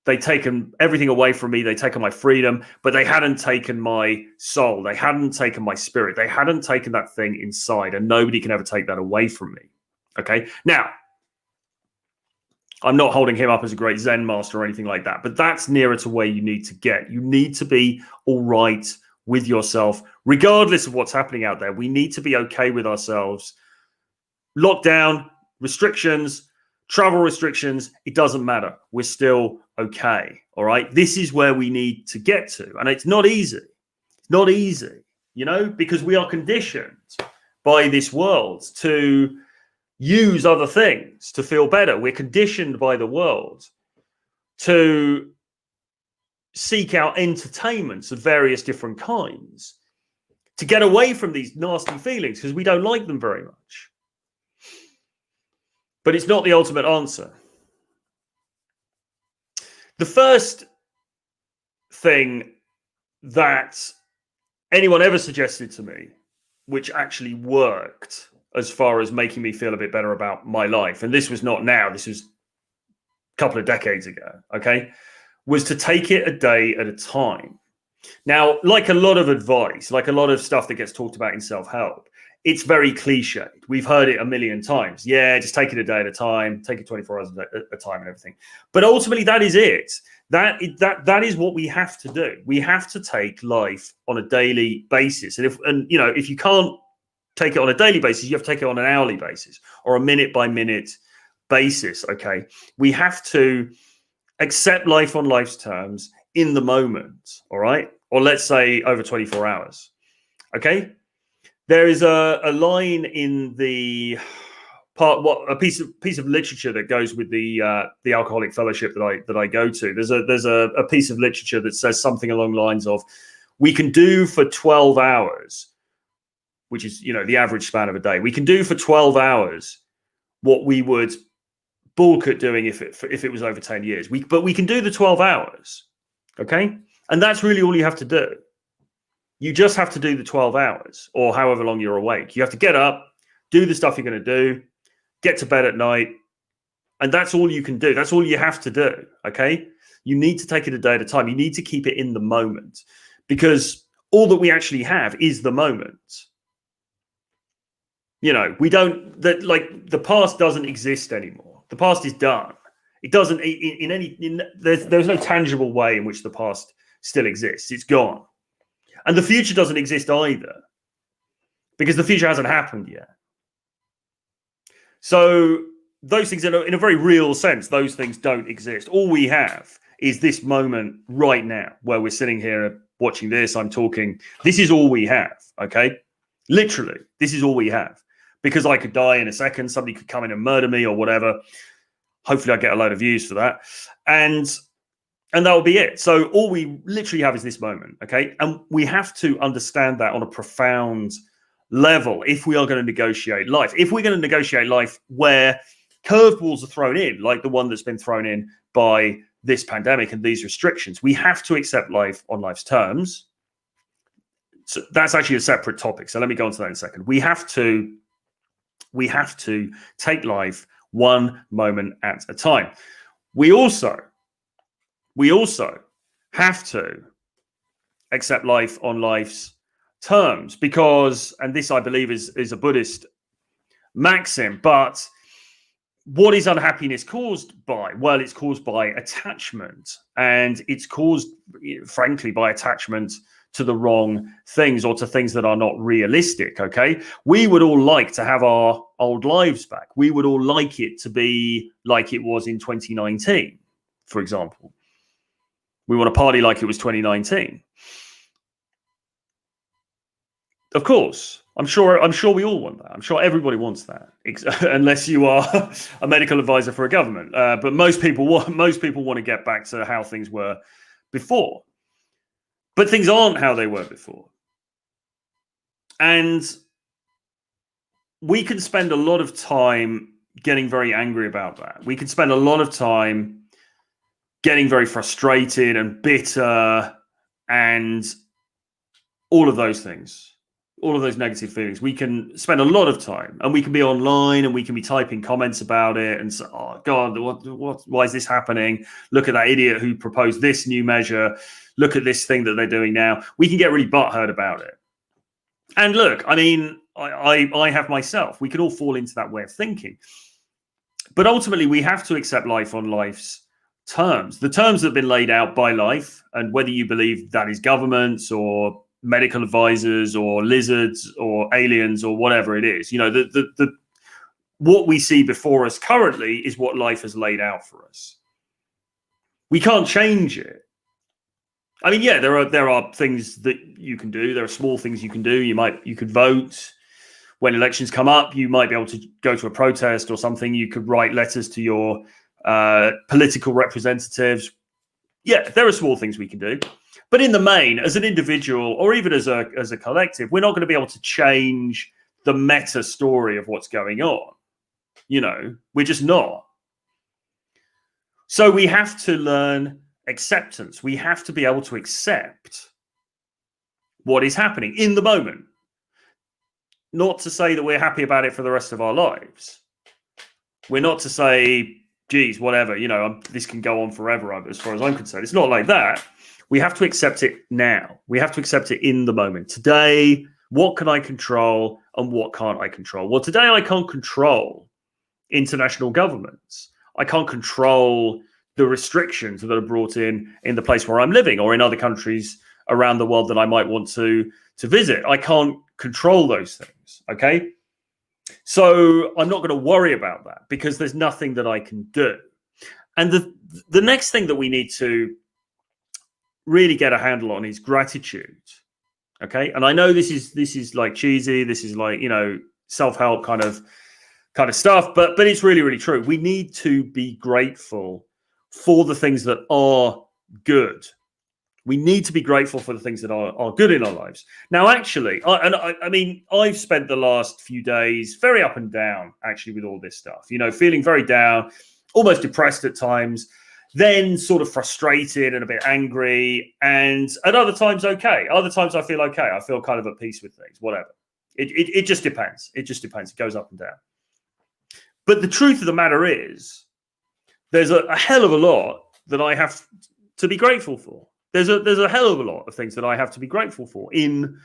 they'd taken everything away from me. They'd taken my freedom, but they hadn't taken my soul. They hadn't taken my spirit. They hadn't taken that thing inside, and nobody can ever take that away from me. Okay. Now, I'm not holding him up as a great Zen master or anything like that, but that's nearer to where you need to get. You need to be all right with yourself, regardless of what's happening out there. We need to be okay with ourselves. Lockdown, restrictions, travel restrictions, it doesn't matter. We're still okay. All right. This is where we need to get to. And it's not easy. It's not easy, because we are conditioned by this world to use other things to feel better. We're conditioned by the world to seek out entertainments of various different kinds to get away from these nasty feelings because we don't like them very much. But it's not the ultimate answer. The first thing that anyone ever suggested to me, which actually worked as far as making me feel a bit better about my life, and this was not now, this was a couple of decades ago, okay, was to take it a day at a time. Now, like a lot of advice, like a lot of stuff that gets talked about in self-help, it's very cliched. We've heard it a million times. Yeah, just take it a day at a time, take it 24 hours at a time and everything. But ultimately, that is it. That is what we have to do. We have to take life on a daily basis. And if you can't take it on a daily basis, you have to take it on an hourly basis or a minute by minute basis. Okay. We have to accept life on life's terms in the moment. All right. Or let's say over 24 hours. Okay. There is a line in the a piece of literature that goes with the alcoholic fellowship that I go to. There's a piece of literature that says something along the lines of, we can do for 12 hours, which is, the average span of a day. We can do for 12 hours what we would balk at doing if it was over 10 years. But we can do the 12 hours, okay? And that's really all you have to do. You just have to do the 12 hours or however long you're awake. You have to get up, do the stuff you're going to do, get to bed at night, and that's all you can do. That's all you have to do, okay? You need to take it a day at a time. You need to keep it in the moment because all that we actually have is the moment. The past doesn't exist anymore. The past is done. It doesn't there's no tangible way in which the past still exists. It's gone. And the future doesn't exist either because the future hasn't happened yet. So those things, in a very real sense, those things don't exist. All we have is this moment right now where we're sitting here watching this, I'm talking. This is all we have, okay? Literally, this is all we have. Because I could die in a second, somebody could come in and murder me or whatever. Hopefully I get a load of views for that. And that will be it. So all we literally have is this moment, okay? And we have to understand that on a profound level if we are going to negotiate life. If we're going to negotiate life where curveballs are thrown in, like the one that's been thrown in by this pandemic and these restrictions, we have to accept life on life's terms. So that's actually a separate topic. So let me go on to that in a second. We have to take life one moment at a time. We also have to accept life on life's terms because, and this I believe is a Buddhist maxim, but what is unhappiness caused by? Well, it's caused by attachment, and it's caused, frankly, by attachment to the wrong things or to things that are not realistic, okay? We would all like to have our old lives back. We would all like it to be like it was in 2019, for example. We want to party like it was 2019. Of course, I'm sure we all want that. I'm sure everybody wants that, unless you are a medical advisor for a government. But most people want to get back to how things were before. But things aren't how they were before. And we can spend a lot of time getting very angry about that. We can spend a lot of time getting very frustrated and bitter and all of those things, all of those negative feelings. We can spend a lot of time, and we can be online, and we can be typing comments about it, and say, "Oh God, why is this happening? Look at that idiot who proposed this new measure. Look at this thing that they're doing now." We can get really butthurt about it. And look, I mean, I have myself. We could all fall into that way of thinking. But ultimately, we have to accept life on life's terms, the terms that have been laid out by life, and whether you believe that is governments or medical advisors or lizards or aliens or whatever it is, you know, the what we see before us currently is what life has laid out for us. We can't change it. I mean, yeah, there are things that you can do. There are small things you can do. You could vote. When elections come up, you might be able to go to a protest or something. You could write letters to your political representatives. Yeah, there are small things we can do. But in the main, as an individual or even as a collective, we're not going to be able to change the meta story of what's going on. You know, we're just not. So we have to learn acceptance. We have to be able to accept what is happening in the moment. Not to say that we're happy about it for the rest of our lives. We're not to say, geez, whatever, you know, this can go on forever as far as I'm concerned. It's not like that. We have to accept it now. We have to accept it in the moment. Today, what can I control and what can't I control? Well, today I can't control international governments. I can't control the restrictions that are brought in the place where I'm living or in other countries around the world that I might want to visit. I can't control those things, okay? So I'm not going to worry about that because there's nothing that I can do. And the next thing that we need to really get a handle on is gratitude, okay? And I know this is like cheesy, this is like, you know, self-help kind of stuff, but it's really, really true. We need to be grateful for the things that are good. We need to be grateful for the things that are good in our lives. Now, actually, I mean, I've spent the last few days very up and down, actually, with all this stuff, you know, feeling very down, almost depressed at times, then sort of frustrated and a bit angry, and at other times, okay. Other times I feel okay. I feel kind of at peace with things, whatever. It just depends. It just depends. It goes up and down. But the truth of the matter is, there's a hell of a lot that I have to be grateful for. There's a hell of a lot of things that I have to be grateful for in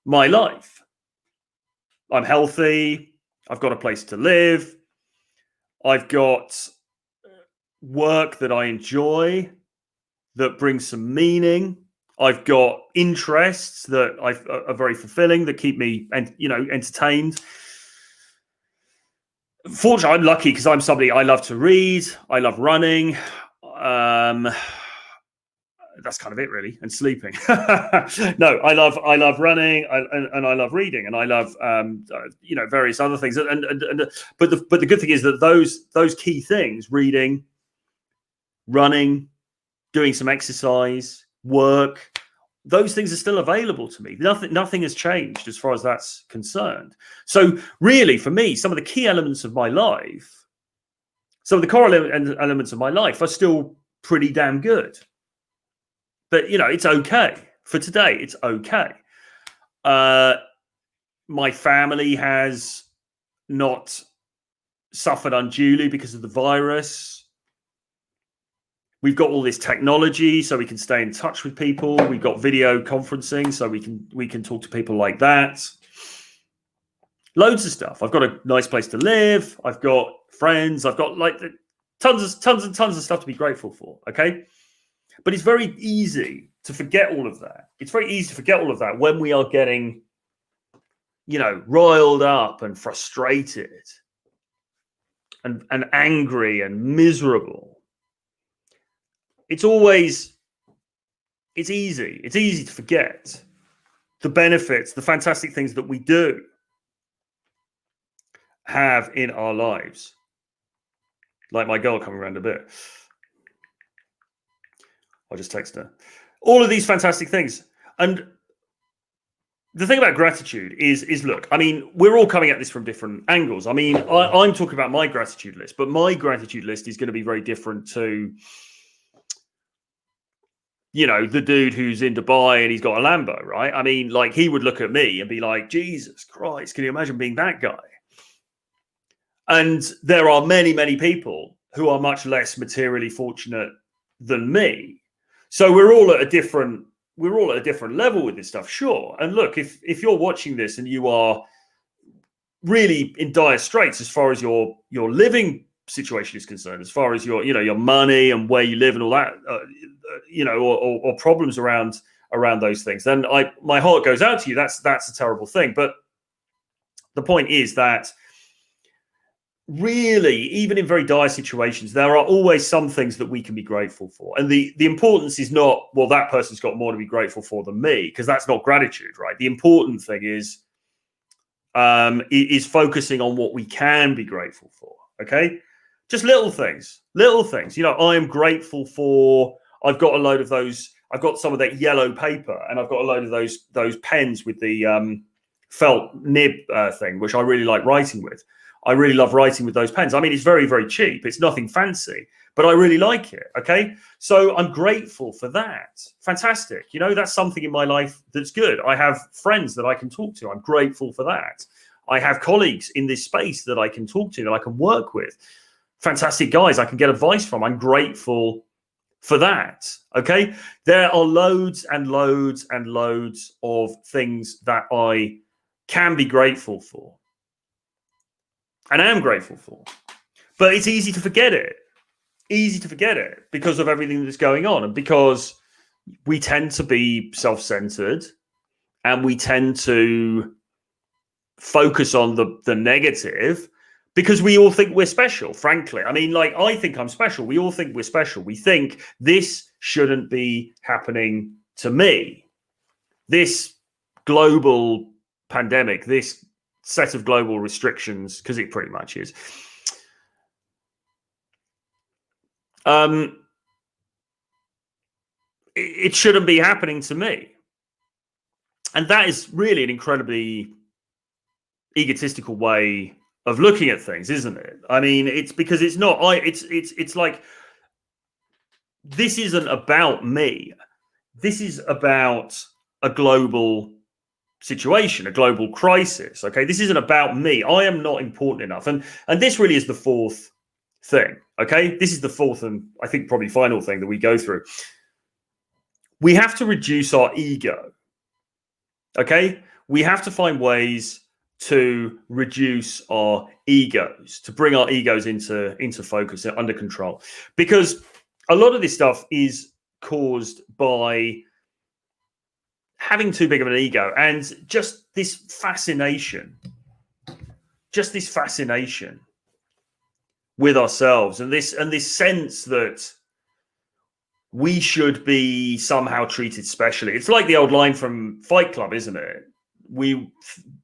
my life. I'm healthy. I've got a place to live. I've got work that I enjoy that brings some meaning. I've got interests that are very fulfilling, that keep me, entertained. Fortunately, I'm lucky because I'm somebody, I love to read. I love running. That's kind of it, really, and sleeping. No, I love running, and I love reading, and I love various other things. But the good thing is that those key things, reading, running, doing some exercise, work, those things are still available to me. Nothing has changed as far as that's concerned. So really, for me, some of the key elements of my life, some of the core elements of my life are still pretty damn good. But, you know, it's okay. For today, it's okay. My family has not suffered unduly because of the virus. We've got all this technology so we can stay in touch with people. We've got video conferencing so we can talk to people like that. Loads of stuff. I've got a nice place to live. I've got friends. I've got like tons and tons of stuff to be grateful for. Okay. But it's very easy to forget all of that. It's very easy to forget all of that when we are getting, riled up and frustrated and angry and miserable. It's easy. It's easy to forget the benefits, the fantastic things that we do have in our lives. Like my girl coming around a bit. I'll just text her. All of these fantastic things. And the thing about gratitude is look, I mean, we're all coming at this from different angles. I mean, I'm talking about my gratitude list, but my gratitude list is going to be very different to, the dude who's in Dubai and he's got a Lambo, right? I mean, like, he would look at me and be like, Jesus Christ, can you imagine being that guy? And there are many, many people who are much less materially fortunate than me. So we're all at a different level with this stuff, sure. And look, if you're watching this and you are really in dire straits as far as your living situation is concerned, as far as your money and where you live and all that, or problems around those things, then my heart goes out to you. That's a terrible thing. But the point is that really, even in very dire situations, there are always some things that we can be grateful for. And the importance is not, well, that person's got more to be grateful for than me, because that's not gratitude, right? The important thing is focusing on what we can be grateful for. Okay, just little things. I am grateful for, I've got a load of those. I've got some of that yellow paper, and I've got a load of those pens with the felt nib thing, which I really like writing with. I really love writing with those pens. I mean, it's very, very cheap. It's nothing fancy, but I really like it. Okay. So I'm grateful for that. Fantastic. That's something in my life that's good. I have friends that I can talk to. I'm grateful for that. I have colleagues in this space that I can talk to, that I can work with. Fantastic guys I can get advice from. I'm grateful for that. Okay. There are loads and loads and loads of things that I can be grateful for. And I am grateful for, but it's easy to forget it. Because of everything that's going on, and because we tend to be self-centered, and we tend to focus on the negative, because we all think we're special. Frankly, I mean, like, I think I'm special. We all think we're special. We think this shouldn't be happening to me. This global pandemic, this set of global restrictions, because it pretty much is, it shouldn't be happening to me. And that is really an incredibly egotistical way of looking at things, isn't it? I mean, it's because it's not, it's like, this isn't about me. This is about a global situation, a global crisis. Okay, this isn't about me. I am not important enough. And this really is the fourth thing. Okay, this is the fourth and I think probably final thing that we go through. We have to reduce our ego. Okay, we have to find ways to reduce our egos, to bring our egos into focus, under control, because a lot of this stuff is caused by having too big of an ego and just this fascination with ourselves, and this sense that we should be somehow treated specially. It's like the old line from Fight Club, isn't it? We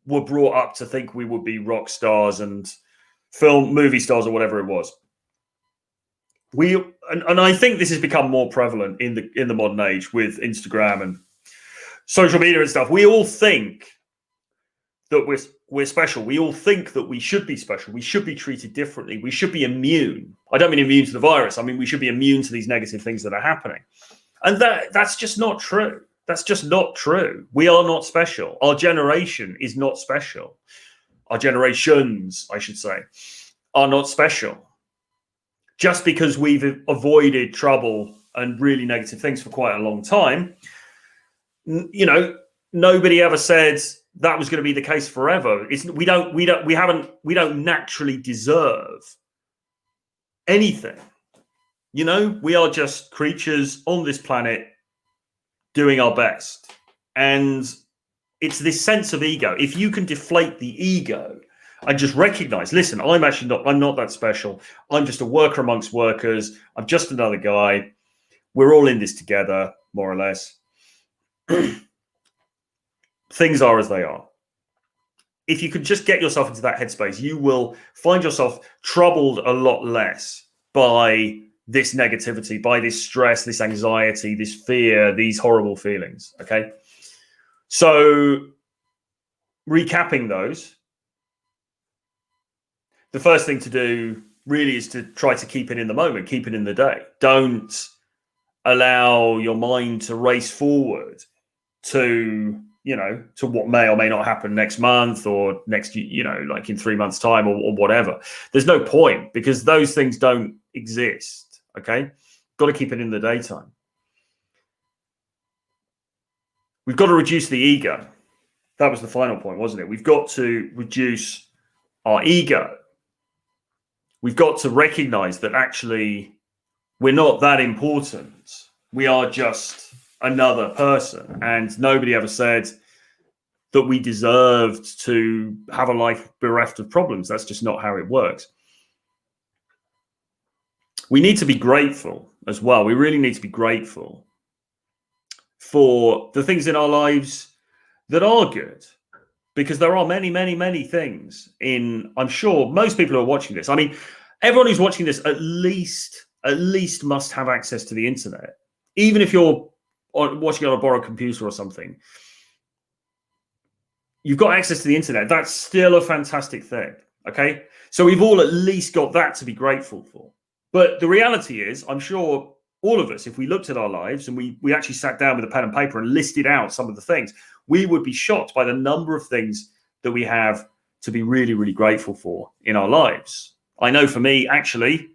were brought up to think we would be rock stars and movie stars, or whatever it was. And I think this has become more prevalent in the modern age with Instagram and social media and stuff. We all think that we're special. We all think that we should be special. We should be treated differently. We should be immune. I don't mean immune to the virus. I mean, we should be immune to these negative things that are happening. And that's just not true. That's just not true. We are not special. Our generation is not special. Our generations, I should say, are not special. Just because we've avoided trouble and really negative things for quite a long time, nobody ever said that was going to be the case forever. We don't naturally deserve anything. We are just creatures on this planet doing our best. And it's this sense of ego. If you can deflate the ego and just recognize, listen, I'm not that special. I'm just a worker amongst workers. I'm just another guy. We're all in this together, more or less. Things are as they are. If you could just get yourself into that headspace, you will find yourself troubled a lot less by this negativity, by this stress, this anxiety, this fear, these horrible feelings. Okay. So recapping those, the first thing to do really is to try to keep it in the moment, keep it in the day. Don't allow your mind to race forward to, to what may or may not happen next month or next, like in 3 months' time or whatever. There's no point, because those things don't exist. Okay. Got to keep it in the daytime. We've got to reduce the ego. That was the final point, wasn't it? We've got to reduce our ego. We've got to recognize that actually we're not that important. We are just another person. And nobody ever said that we deserved to have a life bereft of problems. That's just not how it works. We need to be grateful as well. We really need to be grateful for the things in our lives that are good, because there are many, many, many things I'm sure most people who are watching this, I mean, everyone who's watching this at least must have access to the internet. Even if you're watching on a borrowed computer or something, you've got access to the internet. That's still a fantastic thing. Okay. So we've all at least got that to be grateful for. But the reality is, I'm sure all of us, if we looked at our lives and we actually sat down with a pen and paper and listed out some of the things, we would be shocked by the number of things that we have to be really, really grateful for in our lives. I know for me, actually,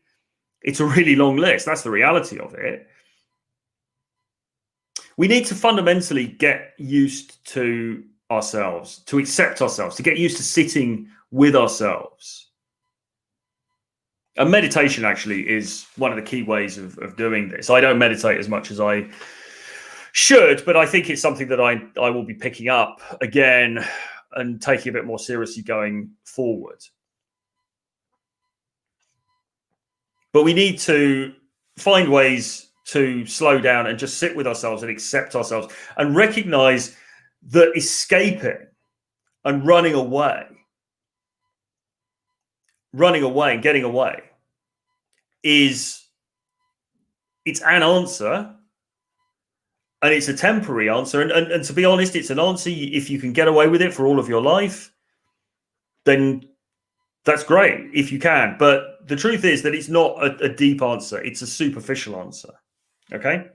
it's a really long list. That's the reality of it. We need to fundamentally get used to ourselves, to accept ourselves, to get used to sitting with ourselves. And meditation actually is one of the key ways of doing this. I don't meditate as much as I should, but I think it's something that I will be picking up again and taking a bit more seriously going forward. But we need to find ways to slow down and just sit with ourselves and accept ourselves and recognize that escaping and running away and getting away it's an answer, and it's a temporary answer. And to be honest, it's an answer. If you can get away with it for all of your life, then that's great if you can. But the truth is that it's not a deep answer. It's a superficial answer. Okay.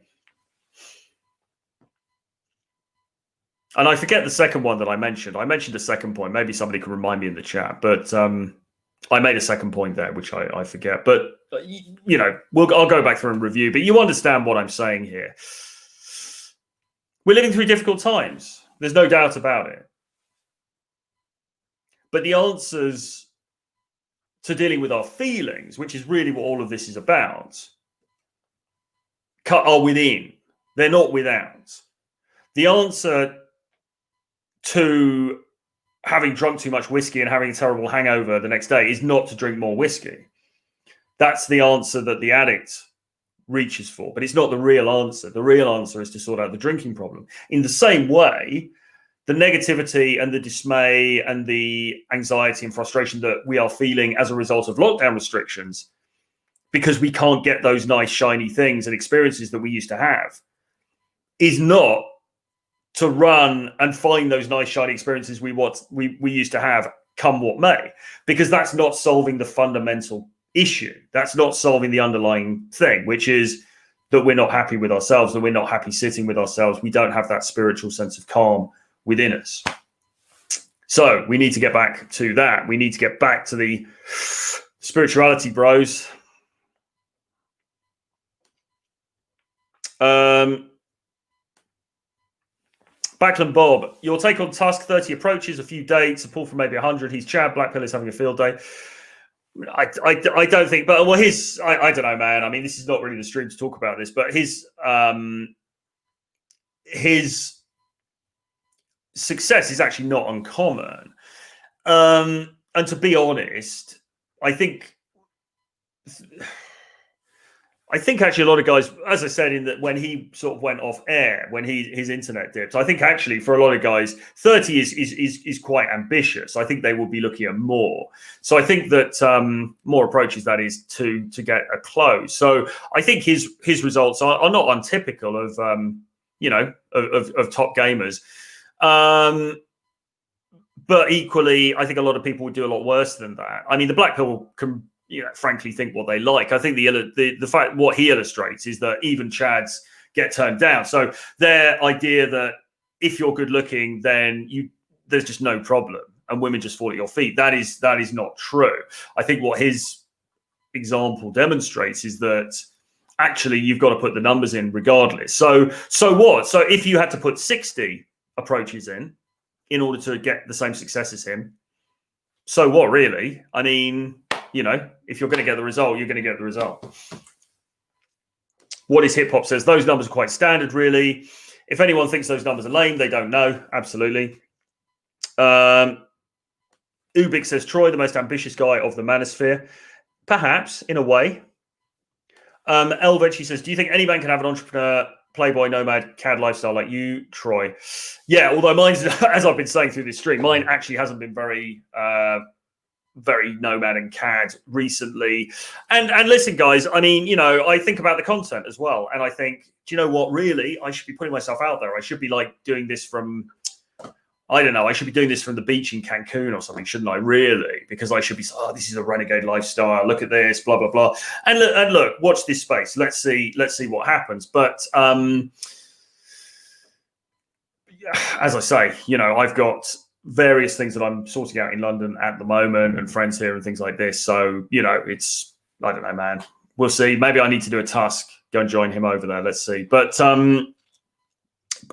And I forget the second one that I mentioned. I mentioned a second point. Maybe somebody can remind me in the chat. But I made a second point there, which I forget. But, I'll go back through and review. But you understand what I'm saying here. We're living through difficult times. There's no doubt about it. But the answers to dealing with our feelings, which is really what all of this is about, are within. They're not without. The answer to having drunk too much whiskey and having a terrible hangover the next day is not to drink more whiskey. That's the answer that the addict reaches for, but it's not the real answer. The real answer is to sort out the drinking problem. In the same way, the negativity and the dismay and the anxiety and frustration that we are feeling as a result of lockdown restrictions, because we can't get those nice, shiny things and experiences that we used to have, is not to run and find those nice, shiny experiences we used to have, come what may, because that's not solving the fundamental issue. That's not solving the underlying thing, which is that we're not happy with ourselves, that we're not happy sitting with ourselves. We don't have that spiritual sense of calm within us. So we need to get back to that. We need to get back to the spirituality, bros. Backlund Bob, your take on Tusk: 30 approaches, a few dates, a pull from maybe 100. He's Chad. Black Pill is having a field day. I don't think, but well, I don't know, man. I mean, this is not really the stream to talk about this, but his success is actually not uncommon. And to be honest, I think actually a lot of guys, as I said, in that when he sort of went off air, when his internet dipped, I think actually for a lot of guys, 30 is quite ambitious. I think they will be looking at more. So I think that more approaches, that is, to get a close. So I think his results are not untypical of of top gamers. But equally, I think a lot of people would do a lot worse than that. I mean, the Black Pill can, frankly think what they like. I think the fact what he illustrates is that even Chads get turned down. So their idea that if you're good looking, then there's just no problem and women just fall at your feet. That is not true. I think what his example demonstrates is that actually you've got to put the numbers in regardless. So what? So if you had to put 60 approaches in order to get the same success as him, so what really? I mean, if you're going to get the result, you're going to get the result. What is Hip Hop says, those numbers are quite standard, really. If anyone thinks those numbers are lame, they don't know. Absolutely. Ubik says, Troy, the most ambitious guy of the manosphere. Perhaps, in a way. Elvich, says, do you think any man can have an entrepreneur, playboy, nomad, CAD lifestyle like you, Troy? Yeah, although mine's, as I've been saying through this stream, mine actually hasn't been very nomad and CAD recently. And listen, guys, I mean, I think about the content as well. And I think, do you know what, really? I should be putting myself out there. I should be doing this from, I don't know, I should be doing this from the beach in Cancun or something, shouldn't I, really? Because I should be, this is a renegade lifestyle. Look at this, blah, blah, blah. And look, watch this space. Let's see what happens. But as I say, I've got various things that I'm sorting out in London at the moment and friends here and things like this. So, it's, I don't know, man. We'll see. Maybe I need to do a task, go and join him over there. Let's see. But can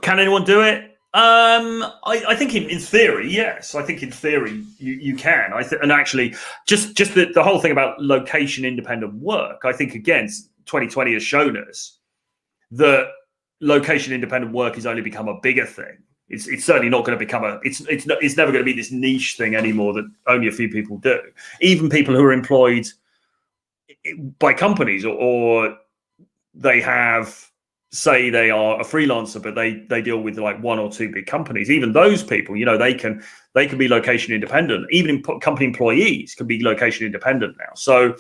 anyone do it? I think in theory, yes. I think in theory you can. And actually, just the whole thing about location independent work. I think again, 2020 has shown us that location independent work has only become a bigger thing. It's certainly not going to become it's never going to be this niche thing anymore that only a few people do. Even people who are employed by companies or they have. Say they are a freelancer, but they deal with one or two big companies. Even those people, they can be location independent. Even company employees can be location independent now. So,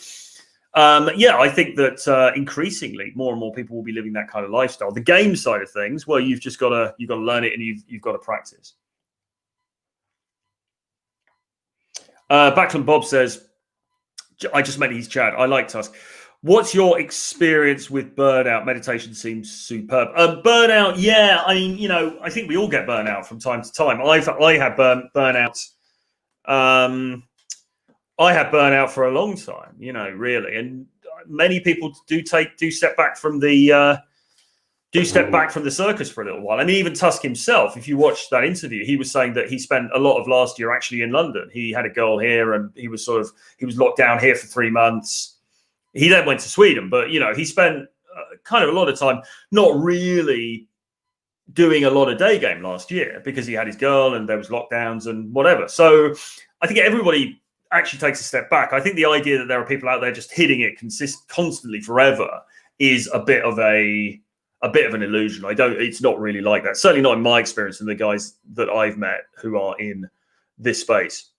I think that increasingly more and more people will be living that kind of lifestyle. The game side of things, well, you've got to learn it and you've got to practice. Backlund Bob says, I just met his Chad. I like Tusk. What's your experience with burnout? Meditation seems superb. Burnout, yeah. I mean, I think we all get burnout from time to time. I had burnout. I had burnout for a long time, really. And many people do step back from the circus for a little while. I mean, even Tusk himself, if you watch that interview, he was saying that he spent a lot of last year actually in London. He had a girl here and he was locked down here for 3 months. He then went to Sweden, but, he spent kind of a lot of time not really doing a lot of day game last year because he had his girl and there was lockdowns and whatever. So I think everybody actually takes a step back. I think the idea that there are people out there just hitting it constantly forever is a bit of an illusion. It's not really like that. Certainly not in my experience and the guys that I've met who are in this space.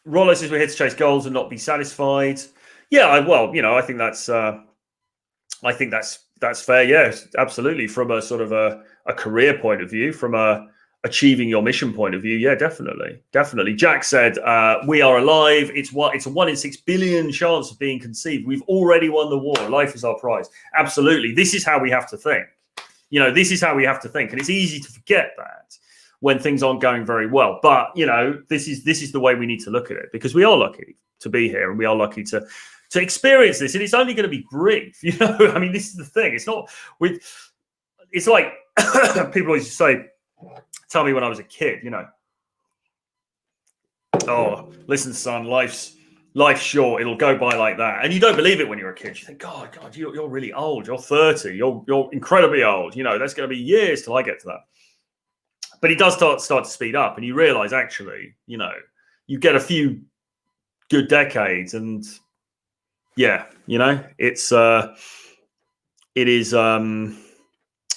Rollo says we're here to chase goals and not be satisfied. Yeah, I think that's fair. Yes, absolutely. From a sort of a career point of view, from a achieving your mission point of view, yeah, definitely. Jack said, "We are alive. It's a 1 in 6 billion chance of being conceived. We've already won the war. Life is our prize." Absolutely. This is how we have to think. This is how we have to think, and it's easy to forget that when things aren't going very well. But, this is the way we need to look at it because we are lucky to be here and we are lucky to experience this. And it's only going to be brief, I mean, this is the thing. It's like people always say, tell me when I was a kid, oh, listen, son, life's short. It'll go by like that. And you don't believe it when you're a kid. You think, God, you're really old. You're 30. You're incredibly old. That's going to be years till I get to that. But it does start to speed up, and you realize actually, you get a few good decades, and yeah, it is, and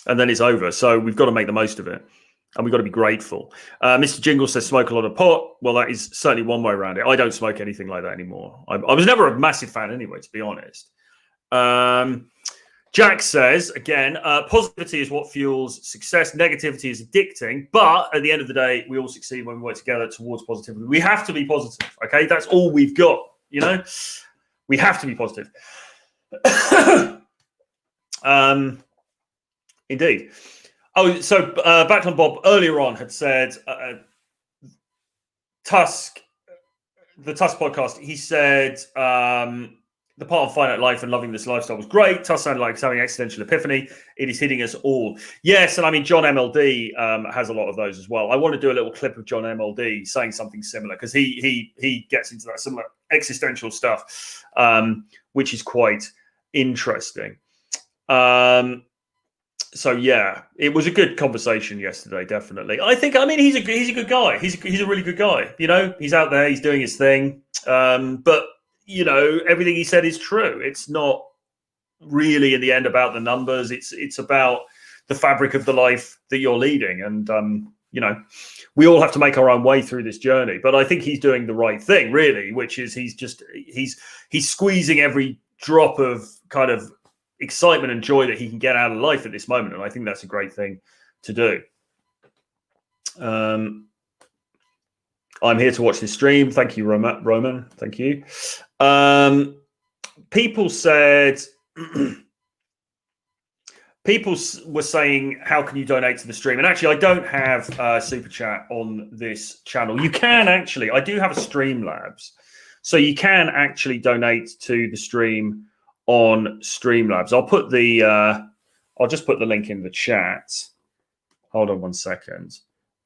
then it's over. So we've got to make the most of it, and we've got to be grateful. Mr. Jingle says smoke a lot of pot. Well, that is certainly one way around it. I don't smoke anything like that anymore. I was never a massive fan anyway, to be honest. Jack says, again, positivity is what fuels success. Negativity is addicting. But at the end of the day, we all succeed when we work together towards positivity. We have to be positive, okay? That's all we've got, you know? We have to be positive. Indeed. Oh, so Backland Bob earlier on had said, Tusk, the Tusk podcast, he said, the part of finite life and loving this lifestyle was great. Tusk sounded like having existential epiphany. It is hitting us all. Yes, and I mean, John MLD has a lot of those as well. I want to do a little clip of John MLD saying something similar because he gets into that similar existential stuff, which is quite interesting. So yeah, it was a good conversation yesterday. Definitely, I mean, he's a good guy. He's a really good guy. You know, he's out there, he's doing his thing. But you know, everything he said is true. It's not really in the end about the numbers. It's about the fabric of the life that you're leading. And you know, we all have to make our own way through this journey. But I think he's doing the right thing, really, which is he's squeezing every drop of kind of excitement and joy that he can get out of life at this moment, and I think that's a great thing to do. I'm here to watch this stream. Thank you, Roman. Thank you. People said, people were saying, how can you donate to the stream? And actually, I don't have super chat on this channel. You can actually, I do have a Streamlabs, so you can actually donate to the stream on Streamlabs. I'll just put the link in the chat. Hold on 1 second.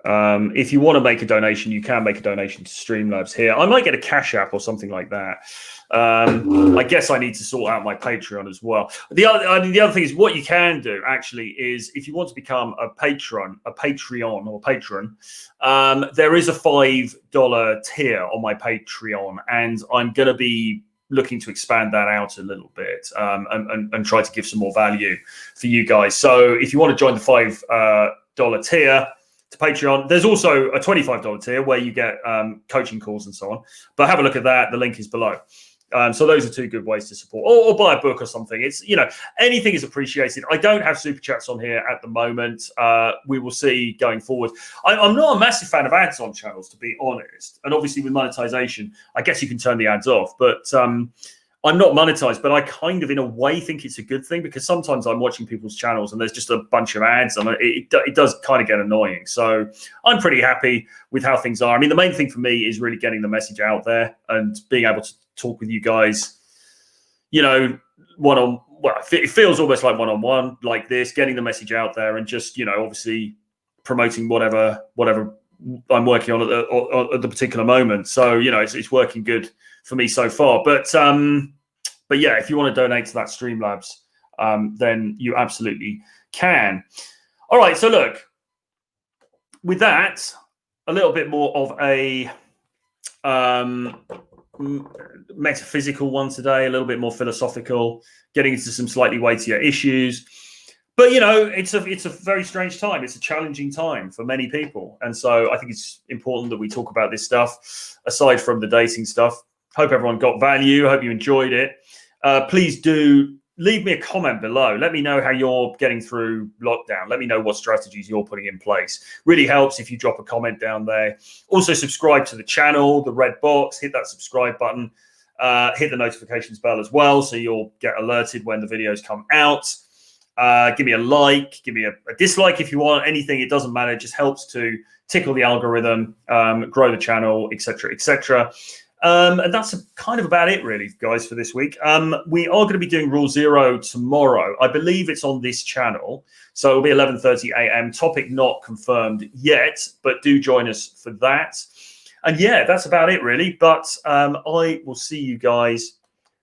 If you want to make a donation, you can make a donation to Streamlabs here. I might get a Cash App or something like that. I guess I need to sort out my Patreon as well. The other thing is, what you can do actually is, if you want to become a patron, there is a $5 tier on my Patreon, and I'm going to be looking to expand that out a little bit and try to give some more value for you guys. So if you want to join the $5 tier to Patreon, there's also a $25 tier where you get coaching calls and so on. But have a look at that. The link is below. So those are two good ways to support, or buy a book or something. It's, you know, anything is appreciated. I don't have super chats on here at the moment. We will see going forward. I'm not a massive fan of ads on channels, to be honest. And obviously with monetization, I guess you can turn the ads off, but I'm not monetized, but I kind of in a way think it's a good thing, because sometimes I'm watching people's channels and there's just a bunch of ads and it does kind of get annoying. So I'm pretty happy with how things are. I mean, the main thing for me is really getting the message out there and being able to talk with you guys, you know, it feels almost like one-on-one like this, getting the message out there and just, you know, obviously promoting whatever I'm working on at the particular moment. So, you know, it's working good for me so far. But yeah, if you want to donate to that Streamlabs, then you absolutely can. All right. So look, with that, a little bit more of a metaphysical one today, a little bit more philosophical, getting into some slightly weightier issues. But, you know, it's a very strange time. It's a challenging time for many people. And so I think it's important that we talk about this stuff, aside from the dating stuff. Hope everyone got value. Hope you enjoyed it. Please do leave me a comment below. Let me know how you're getting through lockdown. Let me know what strategies you're putting in place. Really helps if you drop a comment down there. Also, subscribe to the channel, the red box, hit that subscribe button, hit the notifications bell as well, so you'll get alerted when the videos come out. Give me a like, give me a dislike if you want, anything. It doesn't matter. It just helps to tickle the algorithm, grow the channel, etc., etc. And that's kind of about it, really, guys, for this week. We are going to be doing Rule Zero tomorrow. I believe it's on this channel. So it'll be 11:30 a.m. Topic not confirmed yet, but do join us for that. And yeah, that's about it, really. But I will see you guys.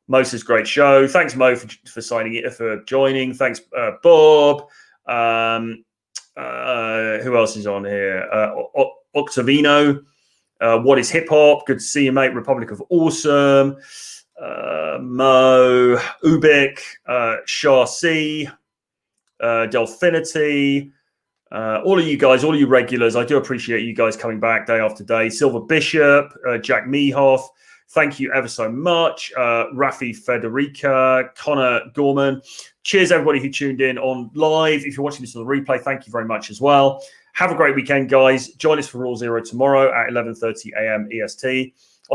Moses, great show. Thanks, Mo, for signing it, for joining. Thanks, Bob. Who else is on here? Octavino. What is hip hop? Good to see you, mate. Republic of Awesome. Mo, Ubik, Shah C, Delfinity. All of you guys, all of you regulars, I do appreciate you guys coming back day after day. Silver Bishop, Jack Mehoff, Thank you ever so much. Rafi Federica, Connor Gorman. Cheers, everybody who tuned in on live. If you're watching this on the replay, thank you very much as well. Have a great weekend, guys. Join us for Rule Zero tomorrow at 11:30 a.m. EST.